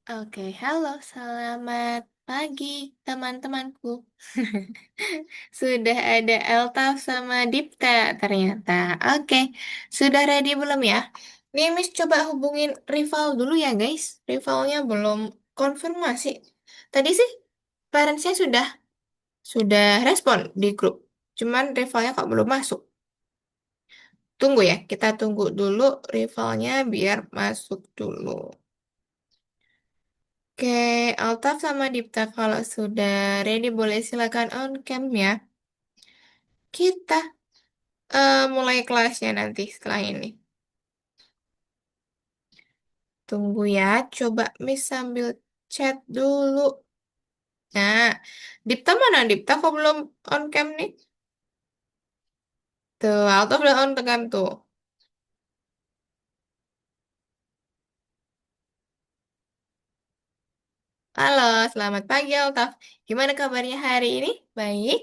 Oke, halo, selamat pagi teman-temanku. Sudah ada Eltaf sama Dipta ternyata. Oke, sudah ready belum ya? Nih, Miss coba hubungin rival dulu ya, guys. Rivalnya belum konfirmasi. Tadi sih parentsnya sudah respon di grup. Cuman rivalnya kok belum masuk. Tunggu ya, kita tunggu dulu rivalnya biar masuk dulu. Oke, Altaf sama Dipta kalau sudah ready boleh silakan on cam ya. Kita mulai kelasnya nanti setelah ini. Tunggu ya, coba Miss sambil chat dulu. Nah, Dipta mana Dipta? Kok belum on cam nih? Tuh, Altaf udah on cam tuh. Halo, selamat pagi Altaf. Gimana kabarnya hari ini? Baik?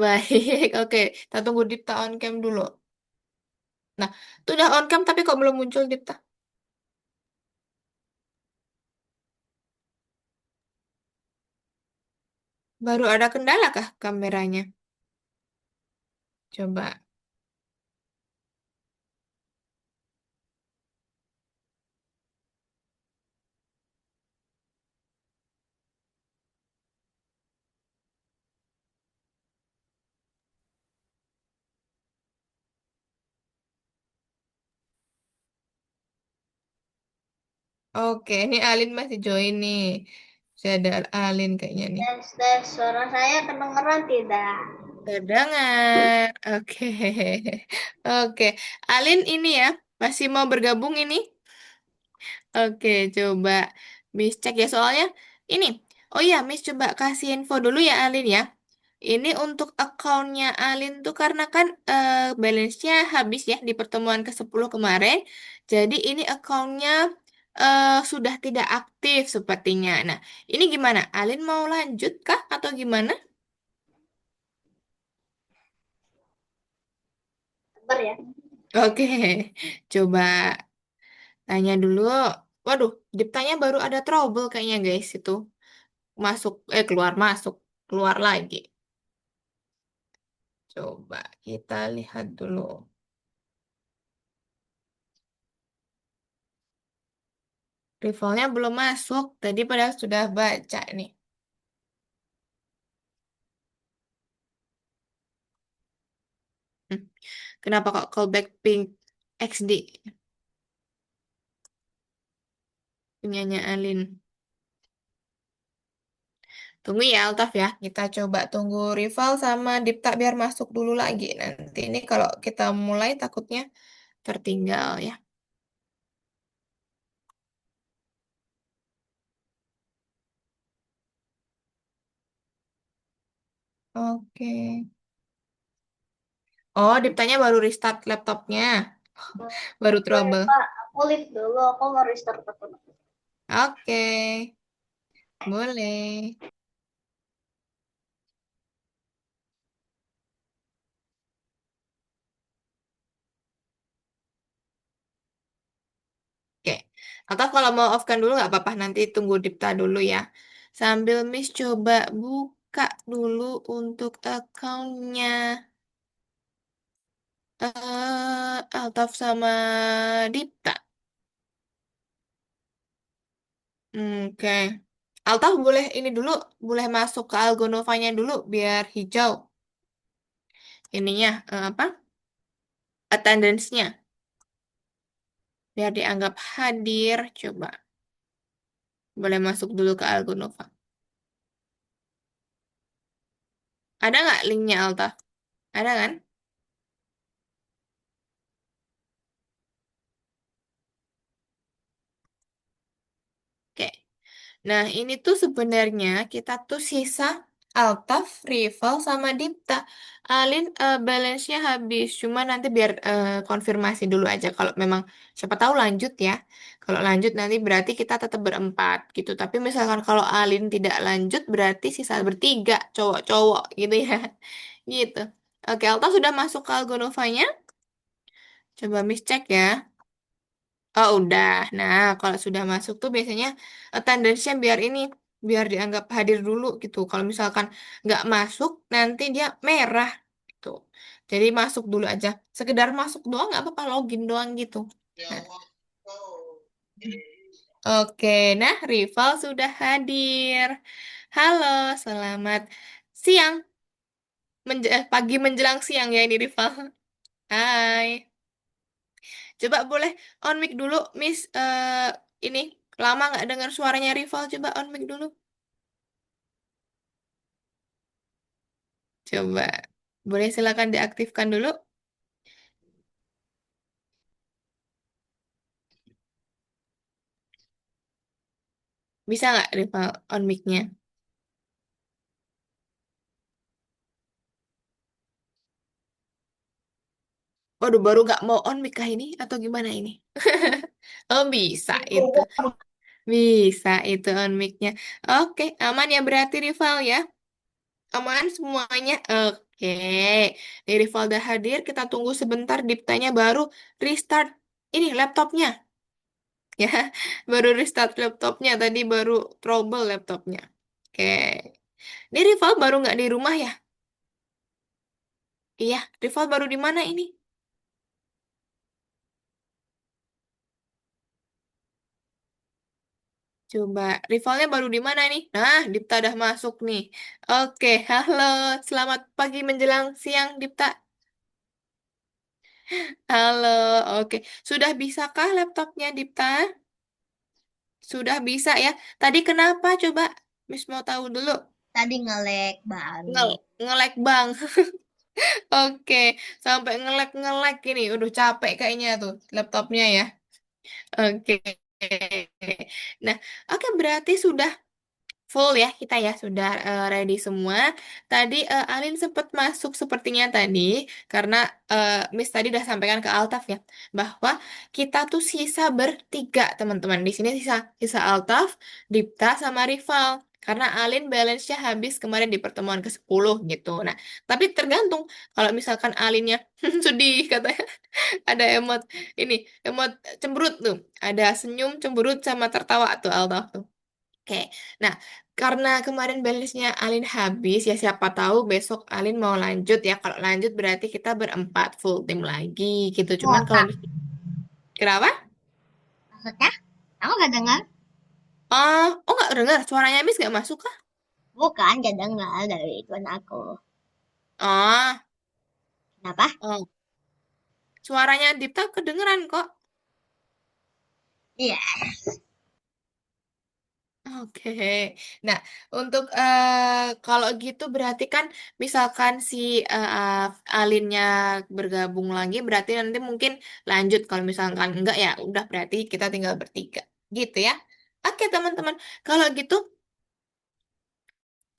Baik, oke. Kita tunggu Dipta on cam dulu. Nah, itu udah on cam tapi kok belum muncul Dipta? Baru ada kendala kah kameranya? Coba. Oke, ini Alin masih join nih. Saya ada Alin kayaknya nih. Tes, tes, suara saya kedengeran tidak? Terdengar. Oke. Oke. Alin ini ya, masih mau bergabung ini? Oke, coba Miss cek ya soalnya ini. Oh iya, Miss coba kasih info dulu ya Alin ya. Ini untuk akunnya Alin tuh karena kan balance-nya habis ya di pertemuan ke-10 kemarin. Jadi ini akunnya sudah tidak aktif sepertinya. Nah, ini gimana? Alin mau lanjut kah atau gimana? Sabar ya. Oke, coba tanya dulu. Waduh, Diptanya baru ada trouble kayaknya guys itu. Masuk, keluar masuk, keluar lagi. Coba kita lihat dulu. Rivalnya belum masuk. Tadi padahal sudah baca nih. Hmm, Kenapa kok callback Pink XD punyanya Alin? Tunggu ya Altaf ya. Kita coba tunggu rival sama Dipta biar masuk dulu lagi. Nanti ini kalau kita mulai takutnya tertinggal ya. Oke. Oh, Diptanya baru restart laptopnya. Baru Boleh trouble. Pak, aku lift dulu, aku mau restart akun. Oke, boleh. Oke. Atau kalau mau off-kan dulu nggak apa-apa. Nanti tunggu Dipta dulu ya. Sambil Miss coba buka dulu untuk akunnya. Altaf sama Dipta. Oke. Altaf boleh ini dulu, boleh masuk ke Algonovanya dulu biar hijau. Ininya, apa? Attendance-nya. Biar dianggap hadir. Coba. Boleh masuk dulu ke Algonova. Ada nggak linknya Altaf? Ada kan? Oke. Nah, ini tuh sebenarnya kita tuh sisa Altaf, Rival, sama Dipta. Alin balance-nya habis. Cuma nanti biar konfirmasi dulu aja. Kalau memang siapa tahu lanjut ya. Kalau lanjut nanti berarti kita tetap berempat gitu. Tapi misalkan kalau Alin tidak lanjut berarti sisa bertiga cowok-cowok gitu ya. Gitu. Oke, Altaf sudah masuk ke Algonovanya. Coba Miss cek ya. Oh, udah. Nah, kalau sudah masuk tuh biasanya attendance-nya biar ini, biar dianggap hadir dulu gitu. Kalau misalkan nggak masuk, nanti dia merah gitu. Jadi masuk dulu aja. Sekedar masuk doang nggak apa-apa, login doang gitu. Nah, oke, nah Rival sudah hadir. Halo, selamat siang. Pagi menjelang siang ya ini Rival. Hai. Coba boleh on mic dulu, Miss. Ini lama nggak dengar suaranya Rival. Coba on mic dulu. Coba. Boleh silakan diaktifkan dulu. Bisa nggak Rival on mic-nya? Waduh, baru nggak mau on mic kah ini? Atau gimana ini? Oh, bisa itu. Bisa itu on mic-nya. Oke, aman ya berarti Rival ya? Aman semuanya? Oke. Nih Rival udah hadir. Kita tunggu sebentar. Diptanya baru restart ini laptopnya. Ya, baru restart laptopnya. Tadi baru trouble laptopnya. Oke. Ini Rival baru nggak di rumah ya? Iya, Rival baru di mana ini? Coba, rivalnya baru di mana nih? Nah, Dipta udah masuk nih. Oke, halo. Selamat pagi menjelang siang, Dipta. Halo, oke. Sudah bisakah laptopnya, Dipta? Sudah bisa ya. Tadi kenapa coba? Miss mau tahu dulu. Tadi ngelek baru. Ngel ngelek bang. Oke, sampai ngelek-ngelek ini. Udah capek kayaknya tuh laptopnya ya. Oke. Nah, oke berarti sudah full ya kita ya sudah ready semua. Tadi Alin sempat masuk sepertinya tadi karena Miss tadi udah sampaikan ke Altaf ya bahwa kita tuh sisa bertiga teman-teman. Di sini sisa sisa Altaf, Dipta sama Rival. Karena Alin balance-nya habis kemarin di pertemuan ke-10 gitu. Nah, tapi tergantung kalau misalkan Alinnya sedih katanya ada emot ini emot cemberut tuh. Ada senyum cemberut sama tertawa tuh Altaf tuh. Oke, nah karena kemarin balance-nya Alin habis, ya siapa tahu besok Alin mau lanjut ya. Kalau lanjut berarti kita berempat full tim lagi gitu. Cuman Oh, kalau Kak, kenapa? maksudnya? Kamu gak dengar? Oh nggak dengar suaranya habis nggak masuk kah? Bukan, gak dengar dari iklan aku. Oh, Kenapa? oh, suaranya Dipta kedengeran kok. Iya. Oke, nah untuk kalau gitu berarti kan misalkan si Alinnya bergabung lagi berarti nanti mungkin lanjut kalau misalkan enggak ya udah berarti kita tinggal bertiga gitu ya. Oke teman-teman, kalau gitu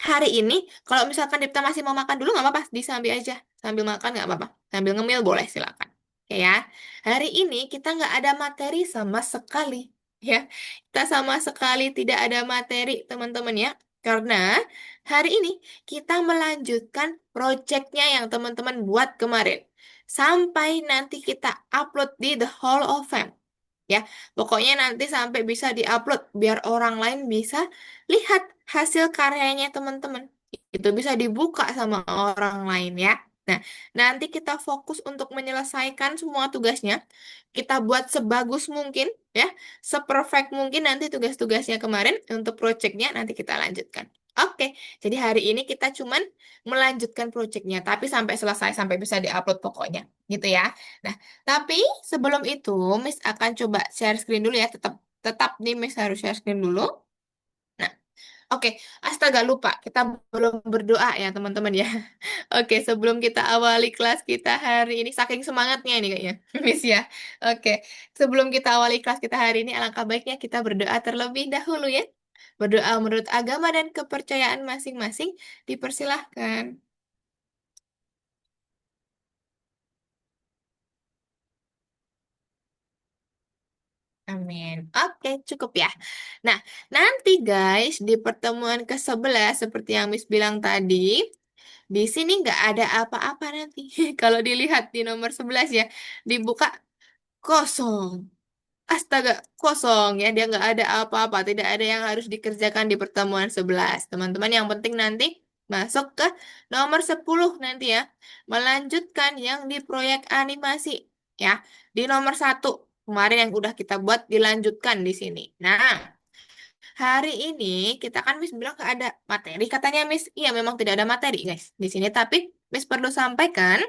hari ini kalau misalkan Dipta masih mau makan dulu nggak apa-apa disambil aja sambil makan nggak apa-apa sambil ngemil boleh silakan. Oke ya, hari ini kita nggak ada materi sama sekali ya. Kita sama sekali tidak ada materi teman-teman ya. Karena hari ini kita melanjutkan proyeknya yang teman-teman buat kemarin. Sampai nanti kita upload di The Hall of Fame. Ya, pokoknya nanti sampai bisa diupload biar orang lain bisa lihat hasil karyanya teman-teman. Itu bisa dibuka sama orang lain ya. Nah, nanti kita fokus untuk menyelesaikan semua tugasnya. Kita buat sebagus mungkin ya, seperfect mungkin nanti tugas-tugasnya kemarin untuk projectnya nanti kita lanjutkan. Oke, jadi hari ini kita cuman melanjutkan projectnya, tapi sampai selesai, sampai bisa diupload pokoknya, gitu ya. Nah, tapi sebelum itu, Miss akan coba share screen dulu ya. Tetap tetap nih Miss harus share screen dulu. Nah, oke. Astaga lupa, kita belum berdoa ya teman-teman ya. Oke, sebelum kita awali kelas kita hari ini, saking semangatnya ini kayaknya, Miss ya. Oke, sebelum kita awali kelas kita hari ini, alangkah baiknya kita berdoa terlebih dahulu ya. Berdoa menurut agama dan kepercayaan masing-masing, dipersilahkan. Amin. Oke, cukup ya. Nah, nanti guys, di pertemuan ke-11, seperti yang Miss bilang tadi, di sini nggak ada apa-apa nanti. Kalau dilihat di nomor 11 ya, dibuka kosong. Astaga, kosong ya. Dia nggak ada apa-apa. Tidak ada yang harus dikerjakan di pertemuan 11. Teman-teman yang penting nanti masuk ke nomor 10 nanti ya. Melanjutkan yang di proyek animasi ya. Di nomor 1. Kemarin yang udah kita buat dilanjutkan di sini. Nah, hari ini kita kan Miss bilang nggak ada materi. Katanya Miss, iya memang tidak ada materi guys di sini. Tapi Miss perlu sampaikan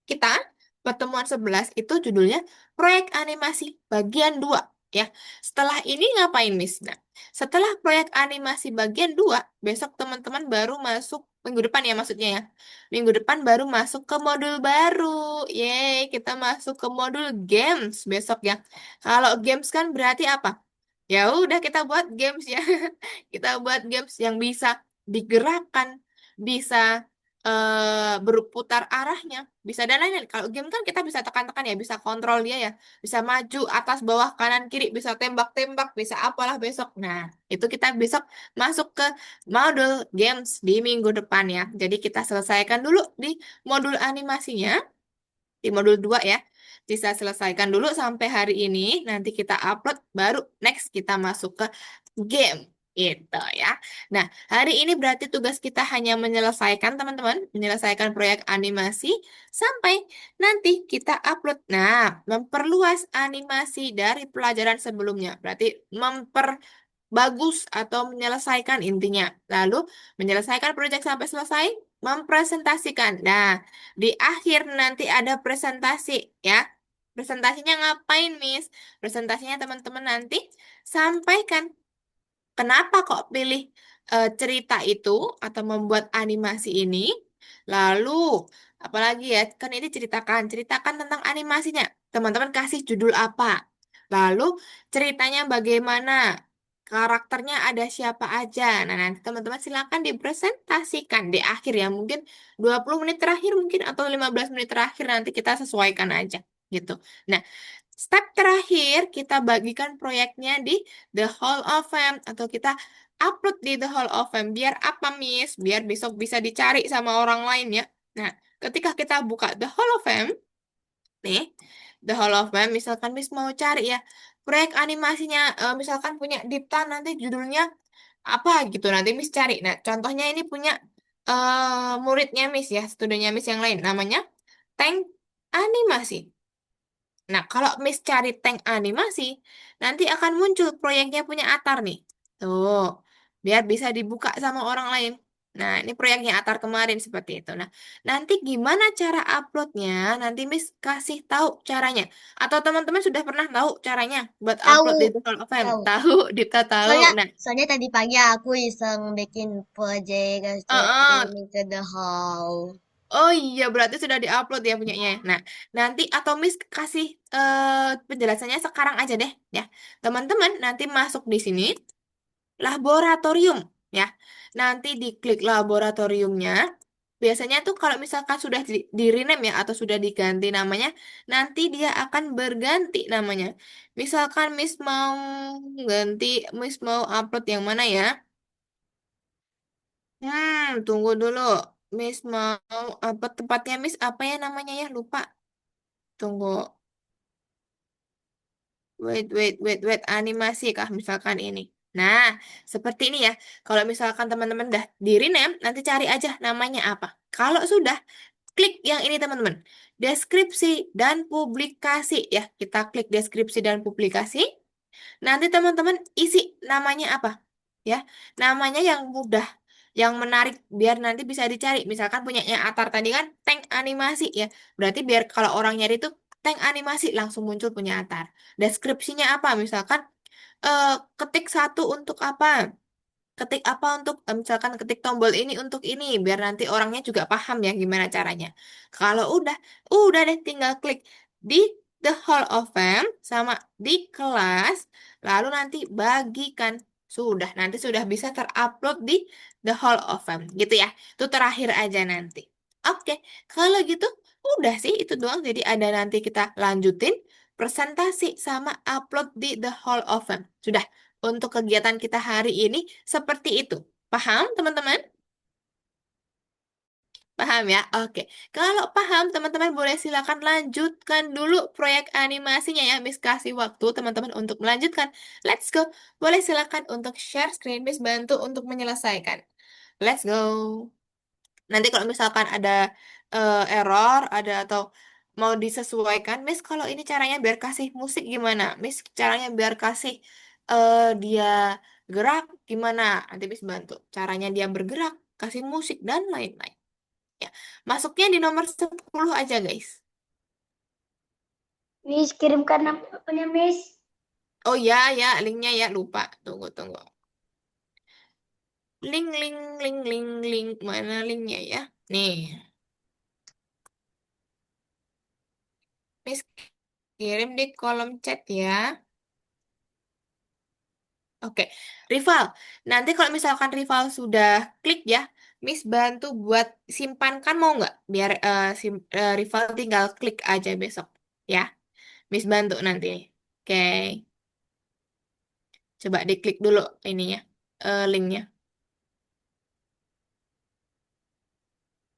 kita pertemuan 11 itu judulnya proyek animasi bagian 2 ya. Setelah ini ngapain Miss? Nah, setelah proyek animasi bagian 2 besok teman-teman baru masuk minggu depan ya maksudnya ya. Minggu depan baru masuk ke modul baru. Yeay, kita masuk ke modul games besok ya. Kalau games kan berarti apa? Ya udah kita buat games ya. Kita buat games yang bisa digerakkan, bisa berputar arahnya, bisa dan lain-lain. Kalau game kan kita bisa tekan-tekan ya, bisa kontrol dia ya, bisa maju atas bawah kanan kiri, bisa tembak-tembak, bisa apalah besok. Nah, itu kita besok masuk ke modul games di minggu depan ya. Jadi kita selesaikan dulu di modul animasinya, di modul 2 ya. Bisa selesaikan dulu sampai hari ini, nanti kita upload, baru next kita masuk ke game. Gitu ya. Nah, hari ini berarti tugas kita hanya menyelesaikan, teman-teman, menyelesaikan proyek animasi sampai nanti kita upload. Nah, memperluas animasi dari pelajaran sebelumnya. Berarti memperbagus atau menyelesaikan intinya. Lalu, menyelesaikan proyek sampai selesai, mempresentasikan. Nah, di akhir nanti ada presentasi ya. Presentasinya ngapain, Miss? Presentasinya teman-teman nanti sampaikan kenapa kok pilih cerita itu atau membuat animasi ini? Lalu, apalagi ya, kan ini ceritakan tentang animasinya. Teman-teman kasih judul apa? Lalu, ceritanya bagaimana? Karakternya ada siapa aja? Nah, nanti teman-teman silakan dipresentasikan di akhir ya. Mungkin 20 menit terakhir mungkin atau 15 menit terakhir nanti kita sesuaikan aja gitu. Nah, step terakhir, kita bagikan proyeknya di The Hall of Fame atau kita upload di The Hall of Fame. Biar apa, Miss? Biar besok bisa dicari sama orang lain ya. Nah, ketika kita buka The Hall of Fame, nih, The Hall of Fame, misalkan Miss mau cari ya, proyek animasinya, misalkan punya Dipta nanti judulnya apa gitu, nanti Miss cari. Nah, contohnya ini punya muridnya Miss ya, studinya Miss yang lain, namanya Tank Animasi. Nah, kalau Miss cari tank animasi, nanti akan muncul proyeknya punya Atar nih. Tuh, biar bisa dibuka sama orang lain. Nah, ini proyeknya Atar kemarin seperti itu. Nah, nanti gimana cara uploadnya? Nanti Miss kasih tahu caranya. Atau teman-teman sudah pernah tahu caranya buat upload di Tahu, The Hall of Fame? tahu. Tahu, Dipta tahu. Soalnya, Nah, soalnya tadi pagi aku iseng bikin project uh streaming ke the hall. oh iya, berarti sudah diupload ya punyanya. Nah, nanti atau Miss kasih penjelasannya sekarang aja deh ya. Teman-teman nanti masuk di sini laboratorium ya. Nanti diklik laboratoriumnya. Biasanya tuh kalau misalkan sudah di rename ya atau sudah diganti namanya, nanti dia akan berganti namanya. Misalkan ganti, Miss mau upload yang mana ya? Tunggu dulu. Miss mau apa tempatnya Miss apa ya namanya ya? Lupa. Tunggu. Wait. Animasi kah misalkan ini. Nah, seperti ini ya. Kalau misalkan teman-teman dah di rename, nanti cari aja namanya apa. Kalau sudah, klik yang ini teman-teman. Deskripsi dan publikasi ya. Kita klik deskripsi dan publikasi. Nanti teman-teman isi namanya apa? Ya, namanya yang mudah, yang menarik biar nanti bisa dicari. Misalkan punyanya Atar tadi kan tank animasi ya. Berarti biar kalau orang nyari itu tank animasi langsung muncul punya Atar. Deskripsinya apa? Misalkan eh, ketik satu untuk apa? Ketik apa untuk misalkan ketik tombol ini untuk ini biar nanti orangnya juga paham ya gimana caranya. Kalau udah deh tinggal klik di The Hall of Fame sama di kelas, lalu nanti bagikan. Nanti sudah bisa terupload di The Hall of Fame gitu ya. Itu terakhir aja nanti. Oke, kalau gitu udah sih itu doang. Jadi ada nanti kita lanjutin presentasi sama upload di The Hall of Fame. Sudah. Untuk kegiatan kita hari ini seperti itu. Paham, teman-teman? Paham ya? Oke. Kalau paham, teman-teman boleh silakan lanjutkan dulu proyek animasinya ya. Miss kasih waktu teman-teman untuk melanjutkan. Let's go. Boleh silakan untuk share screen. Miss bantu untuk menyelesaikan. Let's go. Nanti kalau misalkan ada error, ada atau mau disesuaikan, Miss kalau ini caranya biar kasih musik gimana? Miss caranya biar kasih dia gerak gimana? Nanti Miss bantu. Caranya dia bergerak, kasih musik dan lain-lain. Ya. Masuknya di nomor 10 aja, guys. Miss, kirimkan apanya, Miss? Oh ya, ya, linknya ya, lupa. Tunggu, tunggu. Link, link, link, link, link. Mana linknya ya? Nih, Miss kirim di kolom chat ya. Oke, Rival. Nanti kalau misalkan Rival sudah klik ya, Miss bantu buat simpankan mau nggak? Biar Rival tinggal klik aja besok. Ya, Miss bantu nanti. Oke, coba diklik dulu ininya, linknya.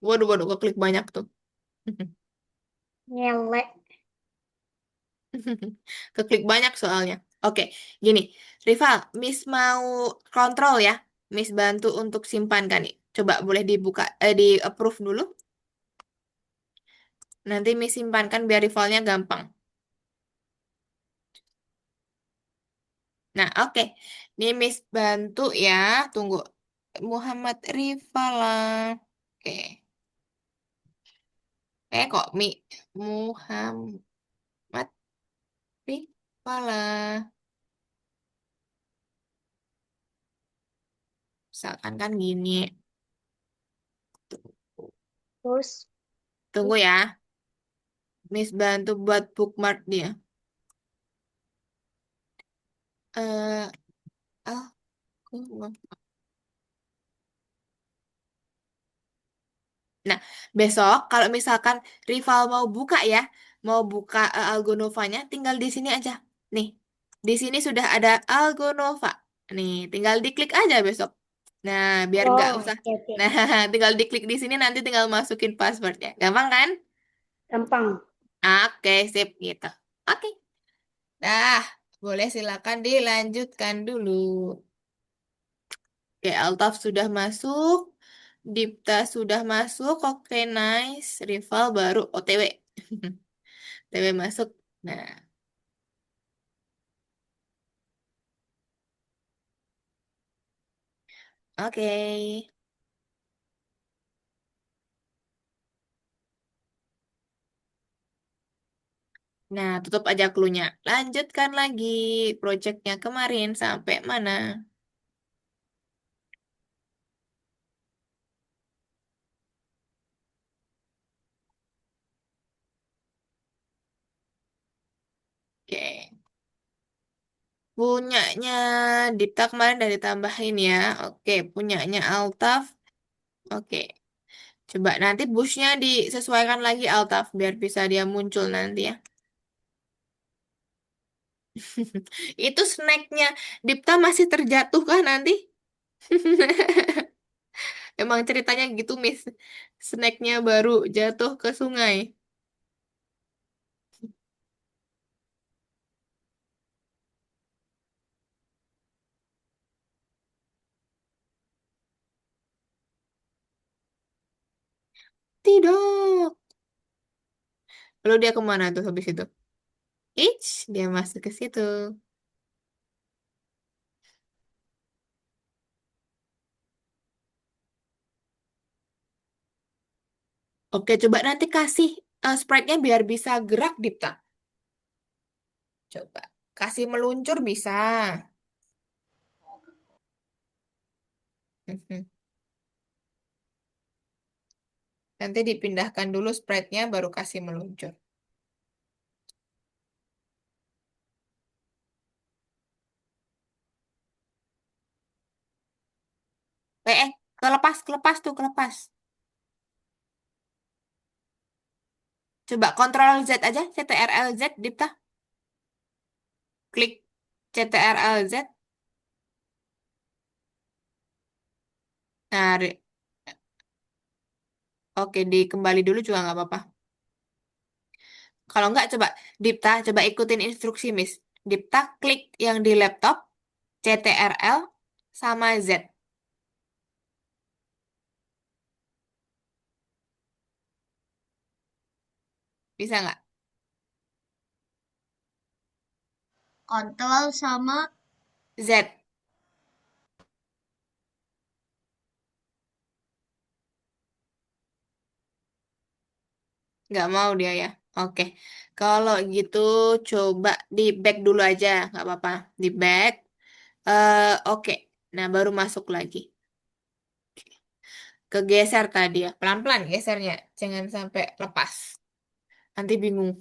Waduh, waduh, klik banyak tuh. Ngelek. Keklik banyak soalnya. Oke, gini. Rival, Miss mau kontrol ya. Miss bantu untuk simpankan nih. Coba boleh dibuka, di approve dulu. Nanti Miss simpankan biar rivalnya gampang. Nah, oke. Nih Miss bantu ya. Tunggu. Muhammad Rivala. Oke. Kok Muhammad Rivala. Misalkan kan gini. Terus, Tunggu ya. Miss bantu buat bookmark dia. Eh, aku Nah, besok kalau misalkan rival mau buka ya, mau buka Algonovanya, tinggal di sini aja. Nih, di sini sudah ada Algonova. Nih, tinggal diklik aja besok. Nah, biar nggak oh, usah. oke, oke. Nah, tinggal diklik di sini nanti tinggal masukin passwordnya. Gampang kan? Gampang. Oke, sip gitu. Oke. Dah, boleh silakan dilanjutkan dulu. Oke, Altaf sudah masuk. Dipta sudah masuk. Oke, nice. Rival baru OTW. OTW masuk. Nah, oke. Nah, tutup aja clue-nya. Lanjutkan lagi projectnya kemarin sampai mana? Oke. Punyanya Dipta kemarin udah ditambahin ya. Oke, punyanya Altaf. Oke. Coba nanti bush-nya disesuaikan lagi Altaf biar bisa dia muncul nanti ya. Itu snacknya Dipta masih terjatuh kah nanti? Emang ceritanya gitu, Miss. Snacknya baru jatuh ke sungai. Tidak. Lalu dia kemana tuh habis itu? Dia masuk ke situ. Oke, coba nanti kasih sprite-nya biar bisa gerak, Dipta. Coba. Kasih meluncur bisa. Mhm. Nanti dipindahkan dulu sprite-nya, baru kasih meluncur. Kelepas, kelepas tuh, kelepas. Coba Ctrl Z aja, CTRL Z, Dipta. Klik CTRL Z. Nah, Oke, dikembali dulu juga nggak apa-apa. Kalau nggak, coba Dipta, coba ikutin instruksi, Miss. Dipta klik yang di laptop, CTRL, sama Z. Bisa nggak? Kontrol sama Z. Nggak mau dia ya. Oke. Kalau gitu, coba di back dulu aja. Nggak apa-apa. Di back. Oke. Nah, baru masuk lagi. Kegeser tadi ya. Pelan-pelan gesernya. Jangan sampai lepas. Nanti bingung.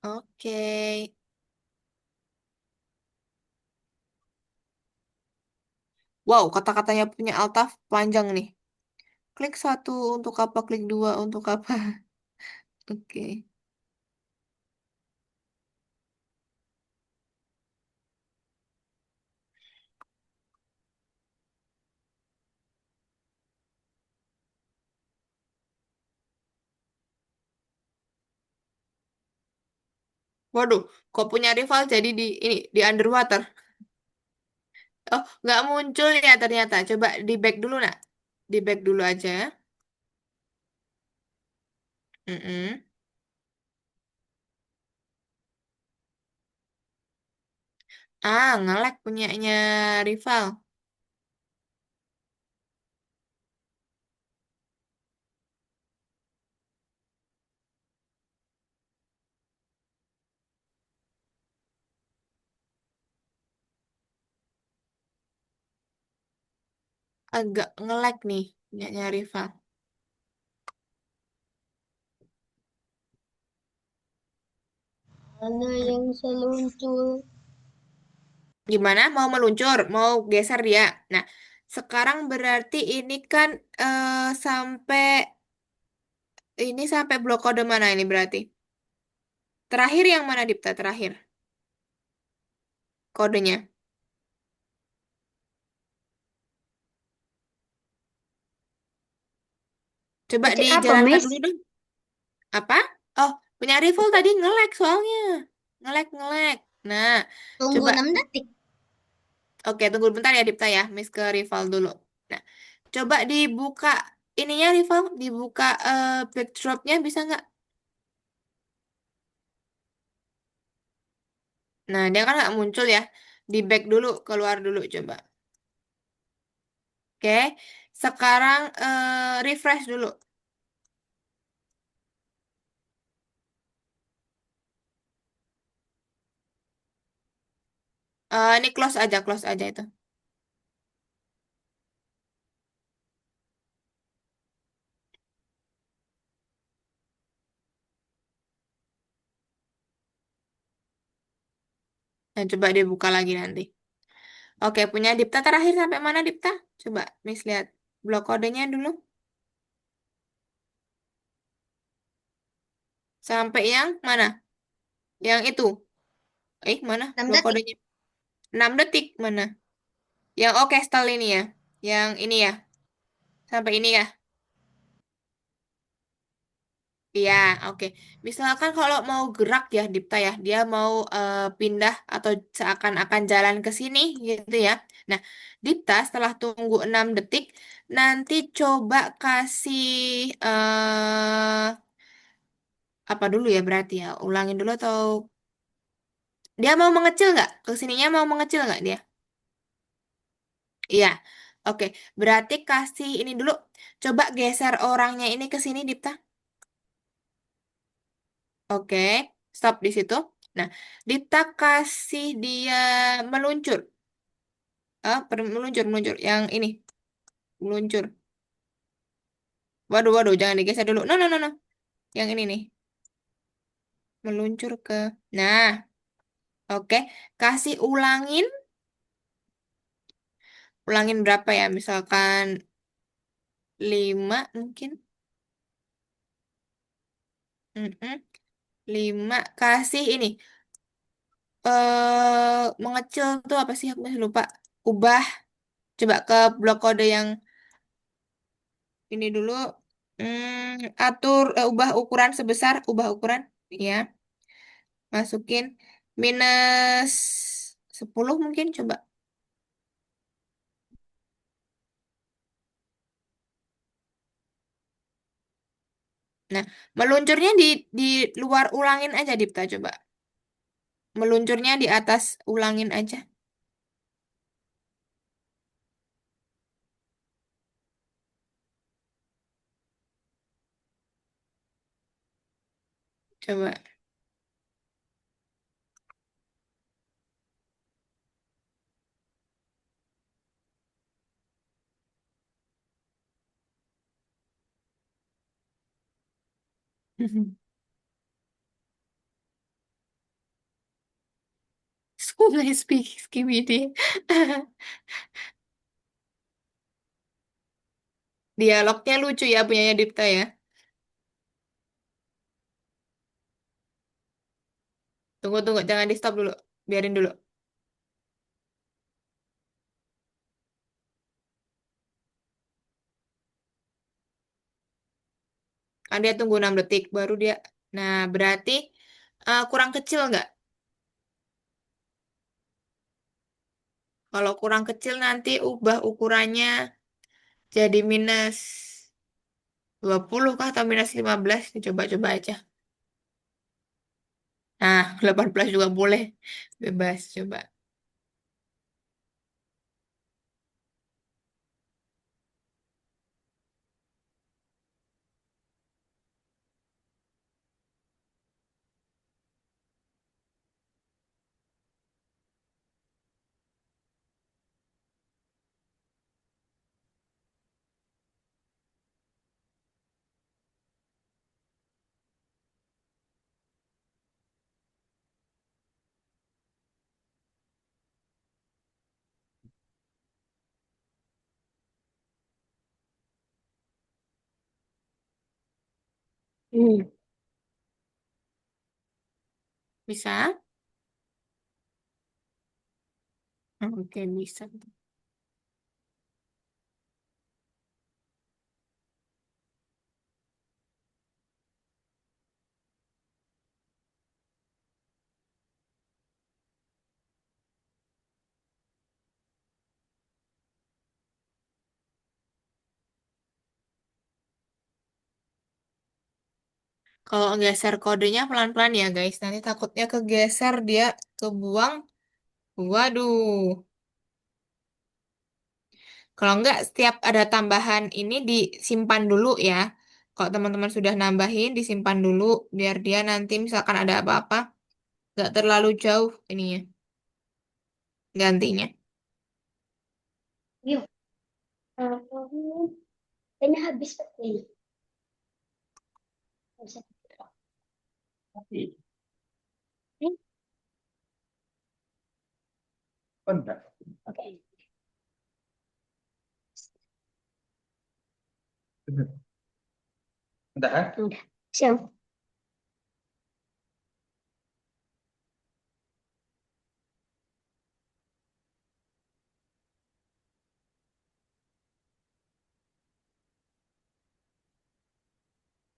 Oke. Wow, kata-katanya punya Altaf panjang nih. Klik satu untuk apa, klik dua untuk apa. Oke. Waduh, kok punya rival jadi di underwater? Oh, nggak muncul ya ternyata. Coba di back dulu nak. Di back dulu aja. Mm-mm. Ah, nge-lag punyanya rival. Agak nge-lag nih punyanya rival. mana Mm. yang seluncur. Gimana? Mau meluncur? Mau geser dia? Nah, sekarang berarti ini kan sampai ini sampai blok kode mana ini berarti? Terakhir yang mana Dipta? Terakhir kodenya. Coba Ketik apa, dijalankan Miss? dulu dong. Apa? Oh, punya rival tadi nge-lag soalnya. Nge-lag. Nah, Tunggu coba. 6 detik. Oke, tunggu bentar ya Dipta ya. Miss ke rival dulu. Nah, coba dibuka ininya rival. Dibuka backdropnya bisa nggak? Nah, dia kan nggak muncul ya. Di back dulu, keluar dulu coba. Oke, sekarang refresh dulu. Ini close aja itu. Nah, coba dibuka lagi nanti. Oke, punya Dipta terakhir sampai mana Dipta? Coba Miss lihat blok kodenya dulu. Sampai yang mana? Yang itu. Mana 6 blok detik. kodenya? 6 detik mana? Yang oke stall ini ya. Yang ini ya. Sampai ini ya. Iya, oke. Misalkan kalau mau gerak ya, Dipta ya, dia mau pindah atau seakan-akan jalan ke sini gitu ya. Nah, Dipta setelah tunggu 6 detik, nanti coba kasih apa dulu ya berarti ya? Ulangin dulu atau dia mau mengecil nggak? Ke sininya mau mengecil nggak dia? Iya. Oke, berarti kasih ini dulu. Coba geser orangnya ini ke sini, Dipta. Oke, stop di situ. Nah, Dita kasih dia meluncur. Meluncur. Yang ini, meluncur. Waduh, jangan digeser dulu. No. Yang ini nih, meluncur ke. Nah, oke. Kasih ulangin berapa ya? Misalkan 5 mungkin. Mm-mm. Lima. Kasih ini. Mengecil tuh apa sih? Aku masih lupa. Ubah. Coba ke blok kode yang ini dulu. Atur, ubah ukuran sebesar. Ubah ukuran. Ya. Masukin. -10 mungkin. Coba. Nah, meluncurnya di luar ulangin aja, Dipta. Coba. Meluncurnya di atas ulangin aja. Coba. Sungai Skibidi. Dialognya lucu ya punyanya Dipta ya. Tunggu, tunggu. Jangan di stop dulu. Biarin dulu. Kan dia tunggu 6 detik. Baru dia. Nah, berarti kurang kecil nggak? Kalau kurang kecil nanti ubah ukurannya jadi -20 kah atau -15? Coba-coba aja. Nah, 18 juga boleh. Bebas, coba. Hmm. Bisa? Oke, bisa. Kalau geser kodenya pelan-pelan ya, guys. Nanti takutnya kegeser dia kebuang. Waduh. Kalau enggak, setiap ada tambahan ini disimpan dulu ya. Kalau teman-teman sudah nambahin, disimpan dulu biar dia nanti misalkan ada apa-apa, nggak terlalu jauh ininya, gantinya. Yuk. Kayaknya habis ini. Bisa. Oke. Udah. Udah. Siap.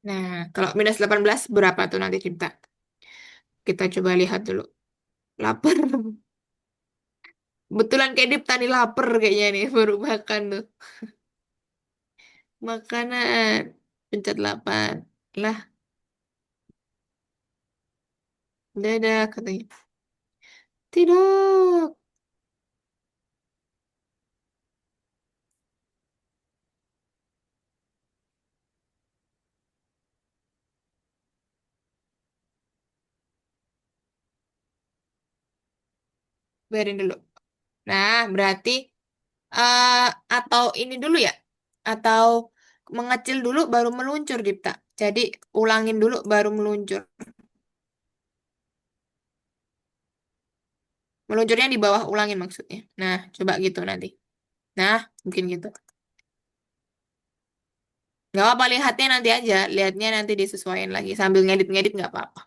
Nah, kalau -18 berapa tuh nanti kita? Kita coba lihat dulu. Lapar. Betulan kayak Dip tadi lapar kayaknya nih, baru makan tuh. Makanan. Pencet 8. Lah, dadah katanya. Tidak. Biarin dulu. Nah, berarti eh atau ini dulu ya? Atau mengecil dulu baru meluncur, Dipta. Jadi ulangin dulu baru meluncur. Meluncurnya di bawah ulangin maksudnya. Nah, coba gitu nanti. Nah, mungkin gitu. Nggak apa-apa lihatnya nanti aja. Lihatnya nanti disesuaikan lagi. Sambil ngedit-ngedit nggak apa-apa.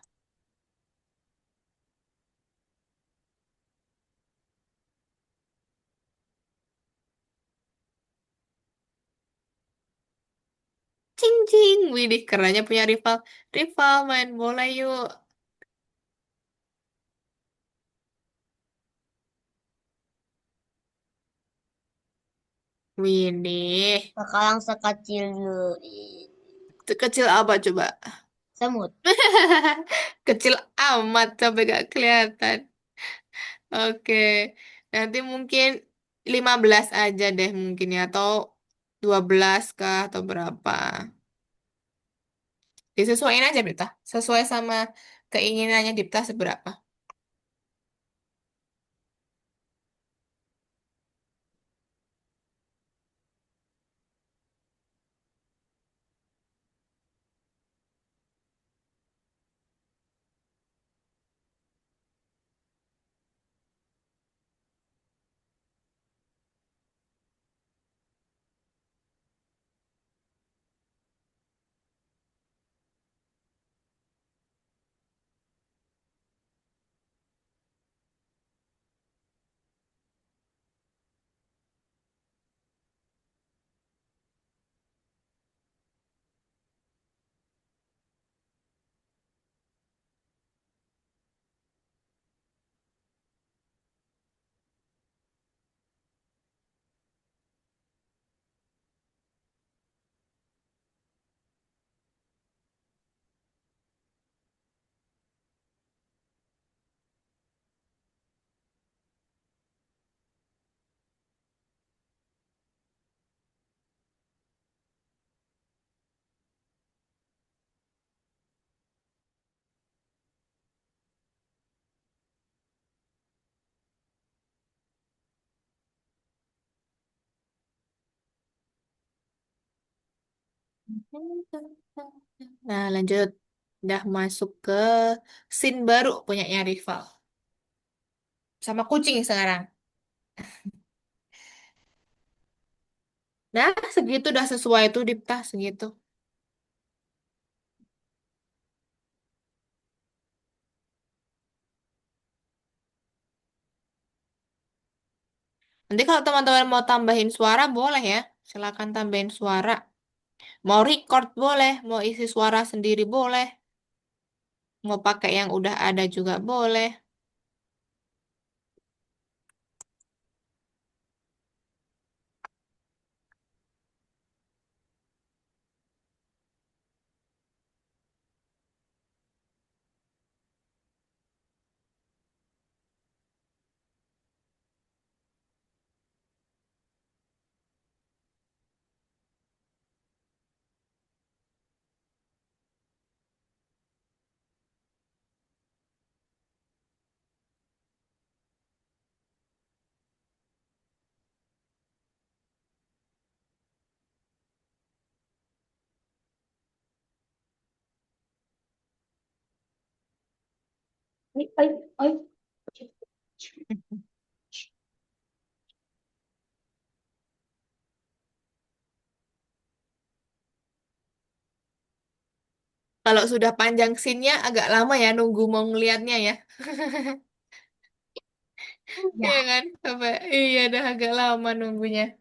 Cing cing. Widih, kerennya punya rival. Rival main bola yuk. Widih. Kakak yang sekecil Kecil apa coba? semut. Kecil amat sampai gak kelihatan. Oke. Nanti mungkin 15 aja deh mungkin ya. Atau 12 kah atau berapa. Disesuaiin aja Dipta. Sesuai sama keinginannya Dipta seberapa. Nah, lanjut. Udah masuk ke scene baru punyanya rival. Sama kucing sekarang. Nah, segitu udah sesuai tuh Dipta, segitu. Nanti kalau teman-teman mau tambahin suara, boleh ya. Silakan tambahin suara. Mau record boleh, mau isi suara sendiri boleh. Mau pakai yang udah ada juga boleh. Ay, ay, ay. Kalau sudah panjang scene-nya agak lama ya nunggu mau ngelihatnya ya. Iya Ya, kan? Sampai iya dah agak lama nunggunya.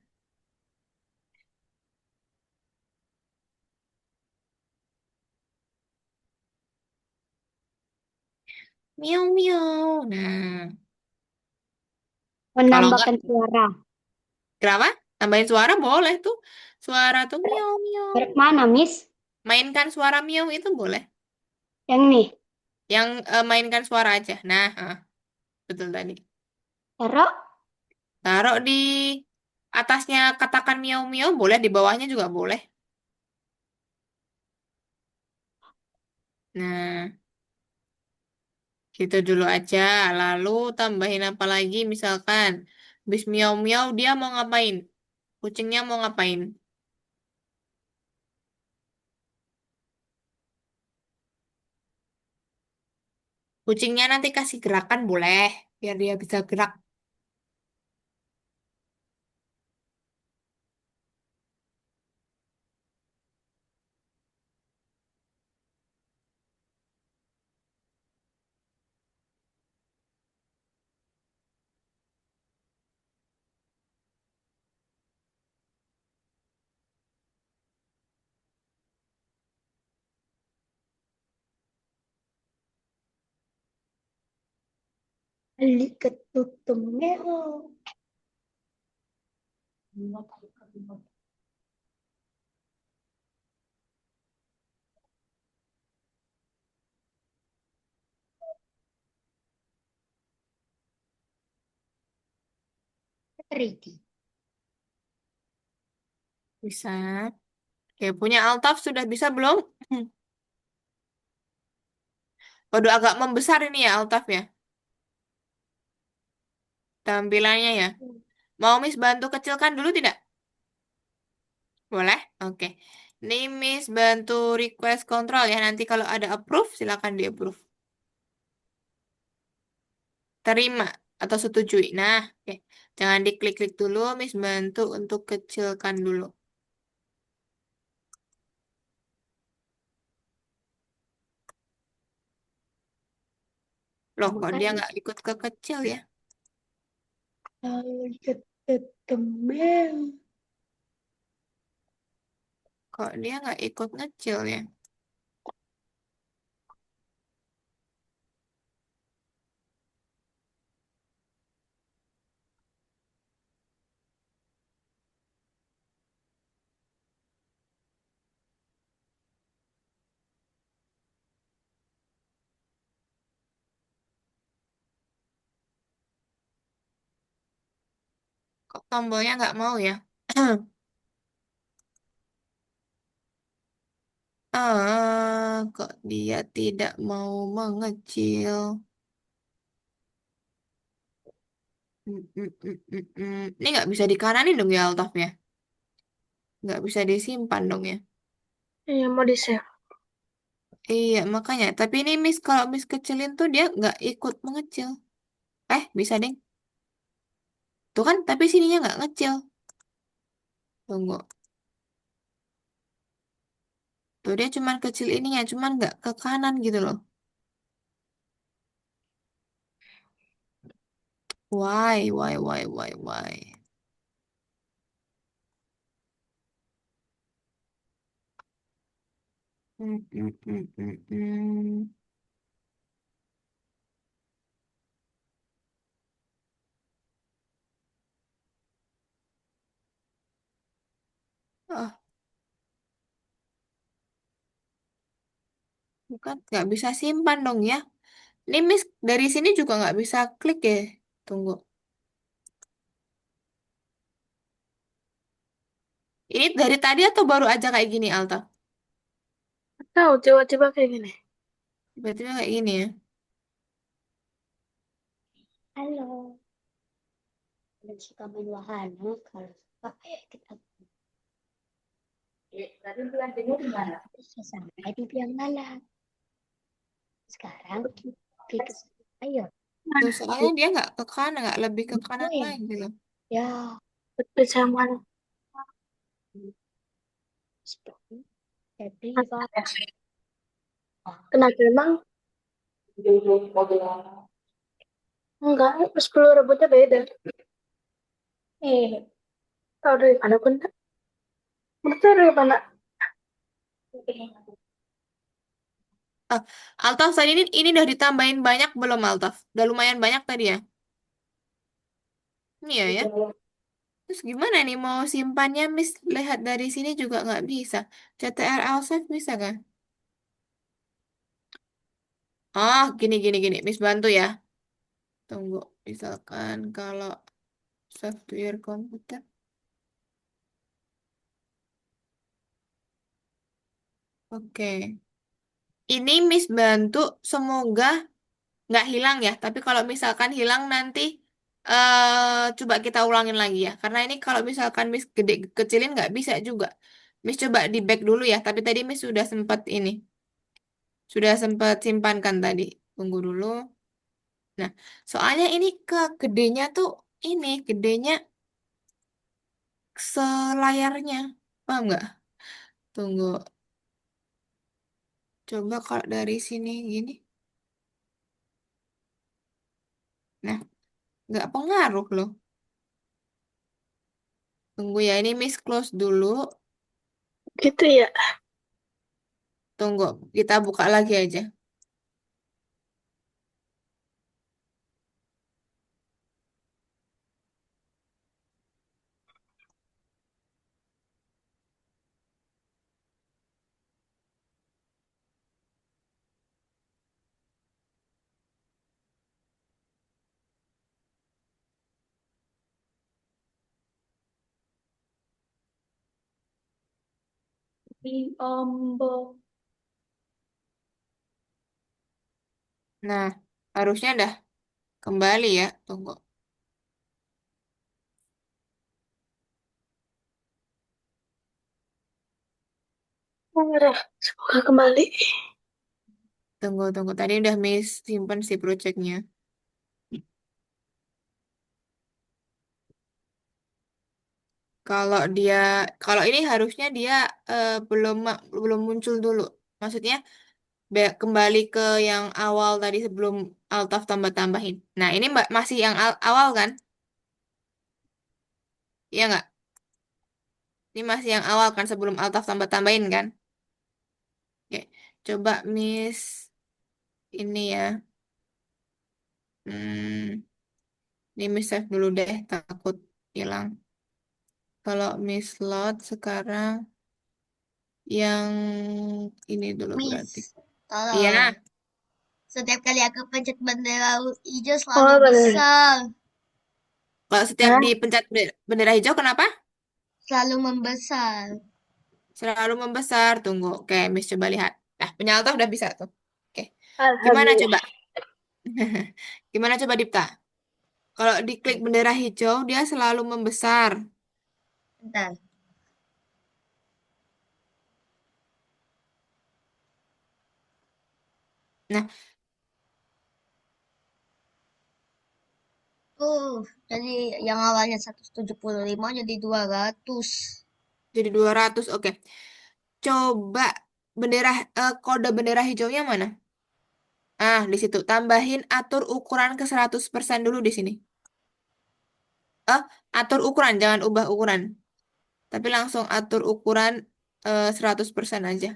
Miau miau. Nah, kalau enggak menambahkan suara. kenapa? Tambahin suara boleh tuh. Suara tuh miau miau. Merek mana, Miss? Mainkan suara miau itu boleh. Yang ini. Yang mainkan suara aja. Nah, betul tadi. Taruh. Taruh di atasnya katakan miau miau boleh, di bawahnya juga boleh. Nah, gitu dulu aja. Lalu tambahin apa lagi? Misalkan, habis miau miau dia mau ngapain? Kucingnya mau ngapain? Kucingnya nanti kasih gerakan boleh, biar dia bisa gerak. Liketutumero. Ready. Bisa. Oke, punya Altaf sudah bisa belum? Waduh, agak membesar ini ya Altaf ya, tampilannya ya. Mau Miss bantu kecilkan dulu tidak? Boleh? Oke. Ini Miss bantu request control ya. Nanti kalau ada approve, silakan di approve. Terima atau setujui. Nah, oke. Jangan diklik-klik dulu, Miss bantu untuk kecilkan dulu. Loh, kok dia Makanya nggak ikut ke kecil ya? liketutumero. Kok dia nggak ikut ngecil ya? Kok tombolnya nggak mau ya? Kok dia tidak mau mengecil? Ini nggak bisa dikananin dong ya Altafnya? Nggak bisa disimpan dong ya? Iya, mau di-save. Iya, makanya. Tapi ini Miss, kalau Miss kecilin tuh dia nggak ikut mengecil. Bisa deh. Tuh kan, tapi sininya nggak ngecil. Tunggu. Tuh dia cuman kecil ininya, cuman nggak ke kanan gitu loh. Why? Hmm, hmm, hmm, hmm, hmm. Ah, bukan, nggak bisa simpan dong ya. Ini Miss dari sini juga nggak bisa klik ya. Tunggu. Ini dari tadi atau baru aja kayak gini, Alta? Tahu, coba-coba kayak gini. Tiba-tiba kayak gini ya. Halo, kalian suka main wahana? Kalau suka, ayo kita tadi belanjanya di mana? Bisa sampai di Biang Lala. Sekarang kita ayo. Tuh, Mana? soalnya dia nggak ke kanan, nggak lebih ke Oh kanan ya, lagi loh. ya. Bisa mana? Seperti jadi Pak. Kenapa emang? Enggak, 10 rebutnya beda. Eh, tahu dari mana pun? Betul dari mana? Ah, Altaf tadi ini udah ditambahin banyak belum Altaf? Udah lumayan banyak tadi ya? Iya ya. Terus gimana nih mau simpannya, Miss? Lihat dari sini juga nggak bisa. CTRL save bisa kan? Gini. Miss bantu ya. Tunggu. Misalkan kalau save to your computer. Oke. Ini Miss bantu semoga nggak hilang ya. Tapi kalau misalkan hilang nanti coba kita ulangin lagi ya. Karena ini kalau misalkan Miss gede kecilin nggak bisa juga. Miss coba di back dulu ya. Tapi tadi Miss sudah sempat ini. Sudah sempat simpankan tadi. Tunggu dulu. Nah, soalnya ini ke gedenya tuh ini gedenya selayarnya. Paham nggak? Tunggu. Coba kalau dari sini gini. Nah, nggak pengaruh loh. Tunggu ya, ini Miss close dulu. Gitu ya. Tunggu, kita buka lagi aja. Ombong. Nah, harusnya dah kembali ya. Tunggu. Udah, semoga kembali. Tunggu, tunggu. Tadi udah Miss simpen si projectnya. Kalau dia, kalau ini harusnya dia belum muncul dulu. Maksudnya kembali ke yang awal tadi sebelum Altaf tambah-tambahin. Nah, ini masih yang awal kan? Iya nggak? Ini masih yang awal kan sebelum Altaf tambah-tambahin kan? Oke, coba Miss ini ya. Hmm, ini Miss save dulu deh, takut hilang. Kalau Miss Lot sekarang yang ini dulu berarti. Miss, Iya, tolong. Setiap kali aku pencet bendera hijau selalu besar. kalau setiap Hah? dipencet bendera hijau kenapa? Selalu membesar. Selalu membesar. Tunggu. Oke, Miss coba lihat. Nah, punya Alta udah bisa tuh. Oke. Gimana Alhamdulillah. coba? Gimana coba Dipta? Kalau diklik bendera hijau, dia selalu membesar. Bentar. Nah, Jadi yang awalnya 175 jadi 200. jadi 200. Oke. Coba kode bendera hijaunya mana? Ah, di situ. Tambahin atur ukuran ke 100% dulu di sini. Eh, atur ukuran, jangan ubah ukuran. Tapi langsung atur ukuran 100% aja.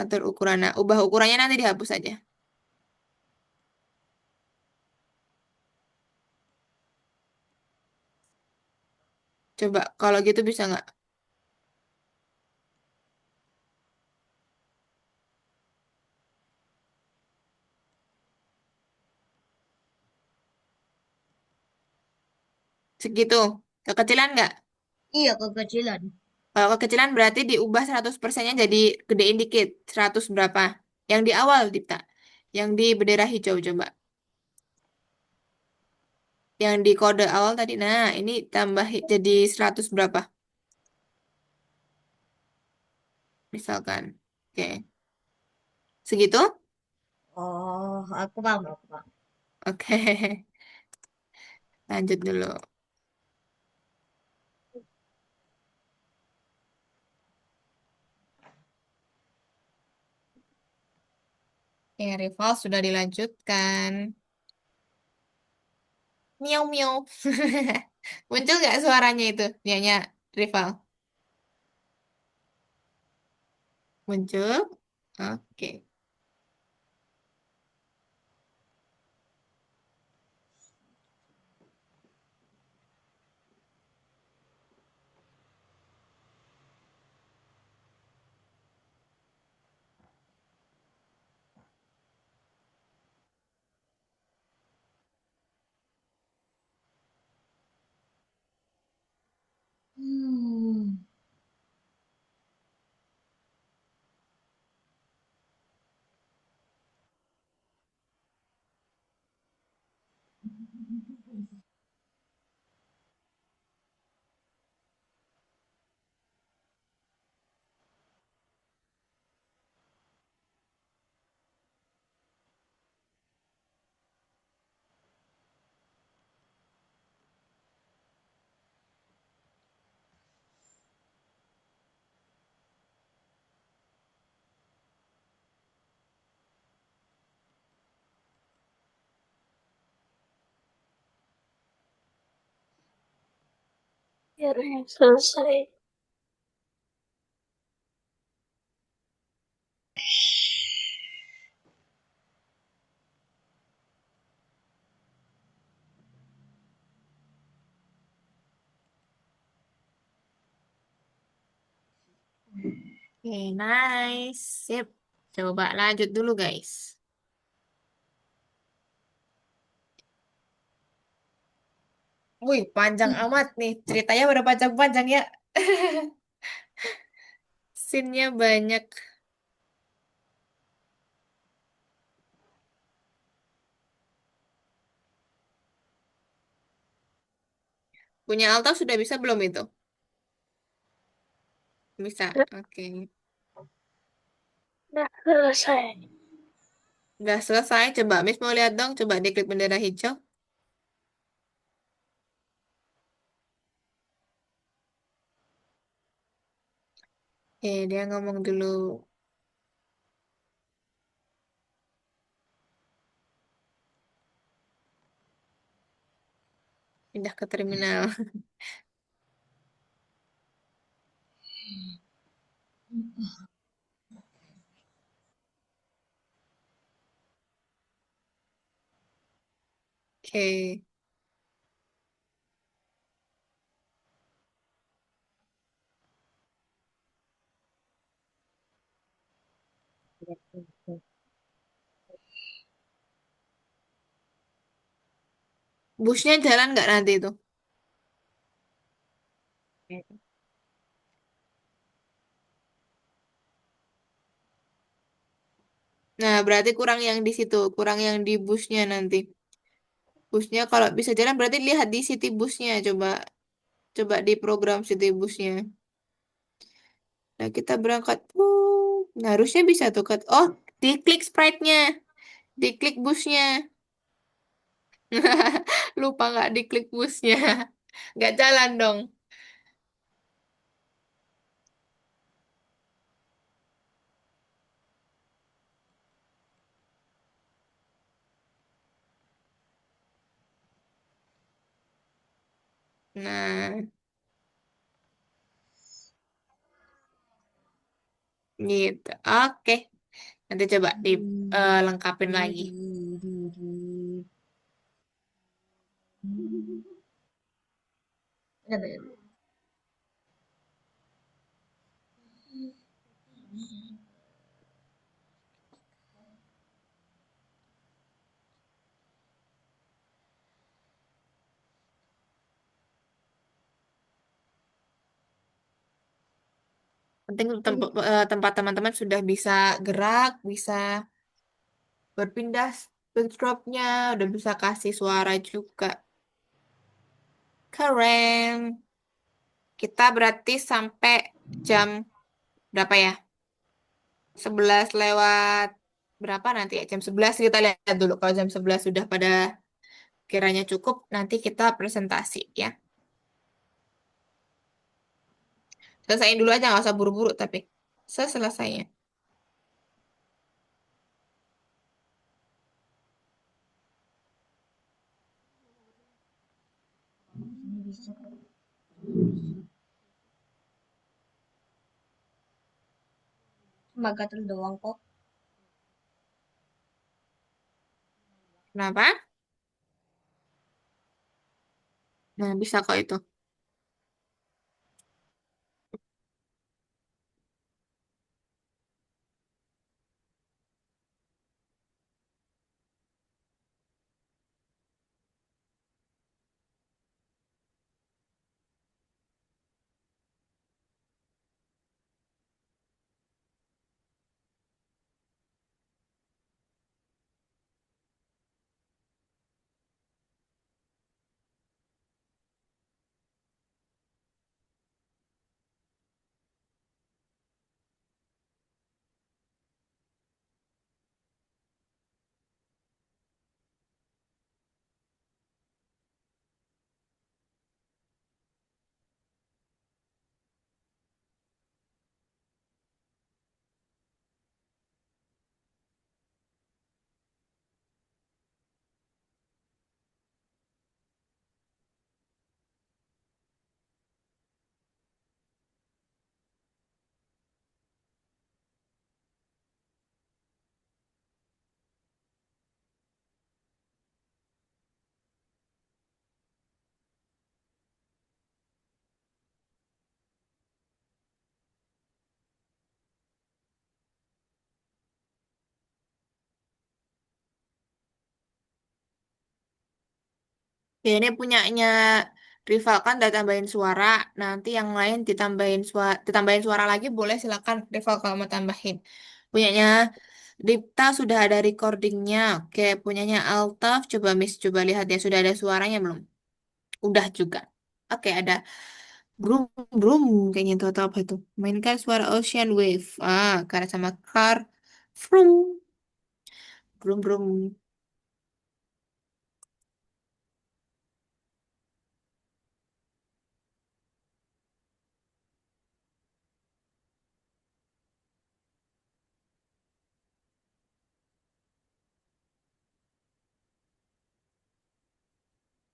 Atur ukuran. Nah, ubah ukurannya nanti dihapus aja. Coba kalau gitu bisa nggak? Segitu. Kekecilan nggak? Iya, kekecilan. Kalau kekecilan berarti diubah 100%-nya jadi gedein dikit. 100 berapa? Yang di awal, Dipta. Yang di bendera hijau coba. Yang di kode awal tadi. Nah, ini tambah jadi 100 berapa? Misalkan. Oke. Segitu? Oh, aku paham, aku paham. Oke. Lanjut dulu. Oke, rival sudah dilanjutkan. Miau miau. Muncul nggak suaranya itu? Nyanyi rival. Muncul. Oke. Hmm. Akhirnya selesai. Oke, nice. Sip. Coba lanjut dulu, guys. Wih, panjang amat nih. Ceritanya udah panjang-panjang ya. Scene-nya banyak. Punya Alta sudah bisa belum itu? Bisa. Oke. Udah selesai. Udah selesai. Coba Miss mau lihat dong. Coba diklik bendera hijau. Dia ngomong dulu. Pindah ke terminal. Oke. Busnya jalan nggak nanti itu? Nah, berarti kurang yang di situ. Kurang yang di busnya nanti. Busnya kalau bisa jalan berarti lihat di city busnya. Coba coba di program city busnya. Nah, kita berangkat. Nah, harusnya bisa tuh. Oh, diklik sprite-nya. Diklik busnya. Lupa nggak diklik busnya. Nggak jalan dong. Nah, gitu. Oke. Nanti coba dilengkapin lagi. Penting tempat teman-teman sudah bisa gerak, bisa berpindah backdropnya, udah bisa kasih suara juga. Keren. Kita berarti sampai jam berapa ya? 11 lewat berapa nanti ya? Jam 11 kita lihat dulu. Kalau jam 11 sudah pada kiranya cukup, nanti kita presentasi ya. Selesaiin dulu aja, nggak usah buru-buru tapi. Selesainya. Cuma gatel doang kok. Kenapa? Nah, bisa kok itu. Ya, ini punyanya Rival kan udah tambahin suara, nanti yang lain ditambahin suara lagi boleh silakan Rival kalau mau tambahin. Punyanya Dipta sudah ada recordingnya. Oke, punyanya Altaf coba Miss coba lihat ya sudah ada suaranya belum? Udah juga. Oke, ada Brum Brum kayaknya itu atau apa itu? Mainkan suara Ocean Wave. Ah, karena sama Car Vroom Brum Brum.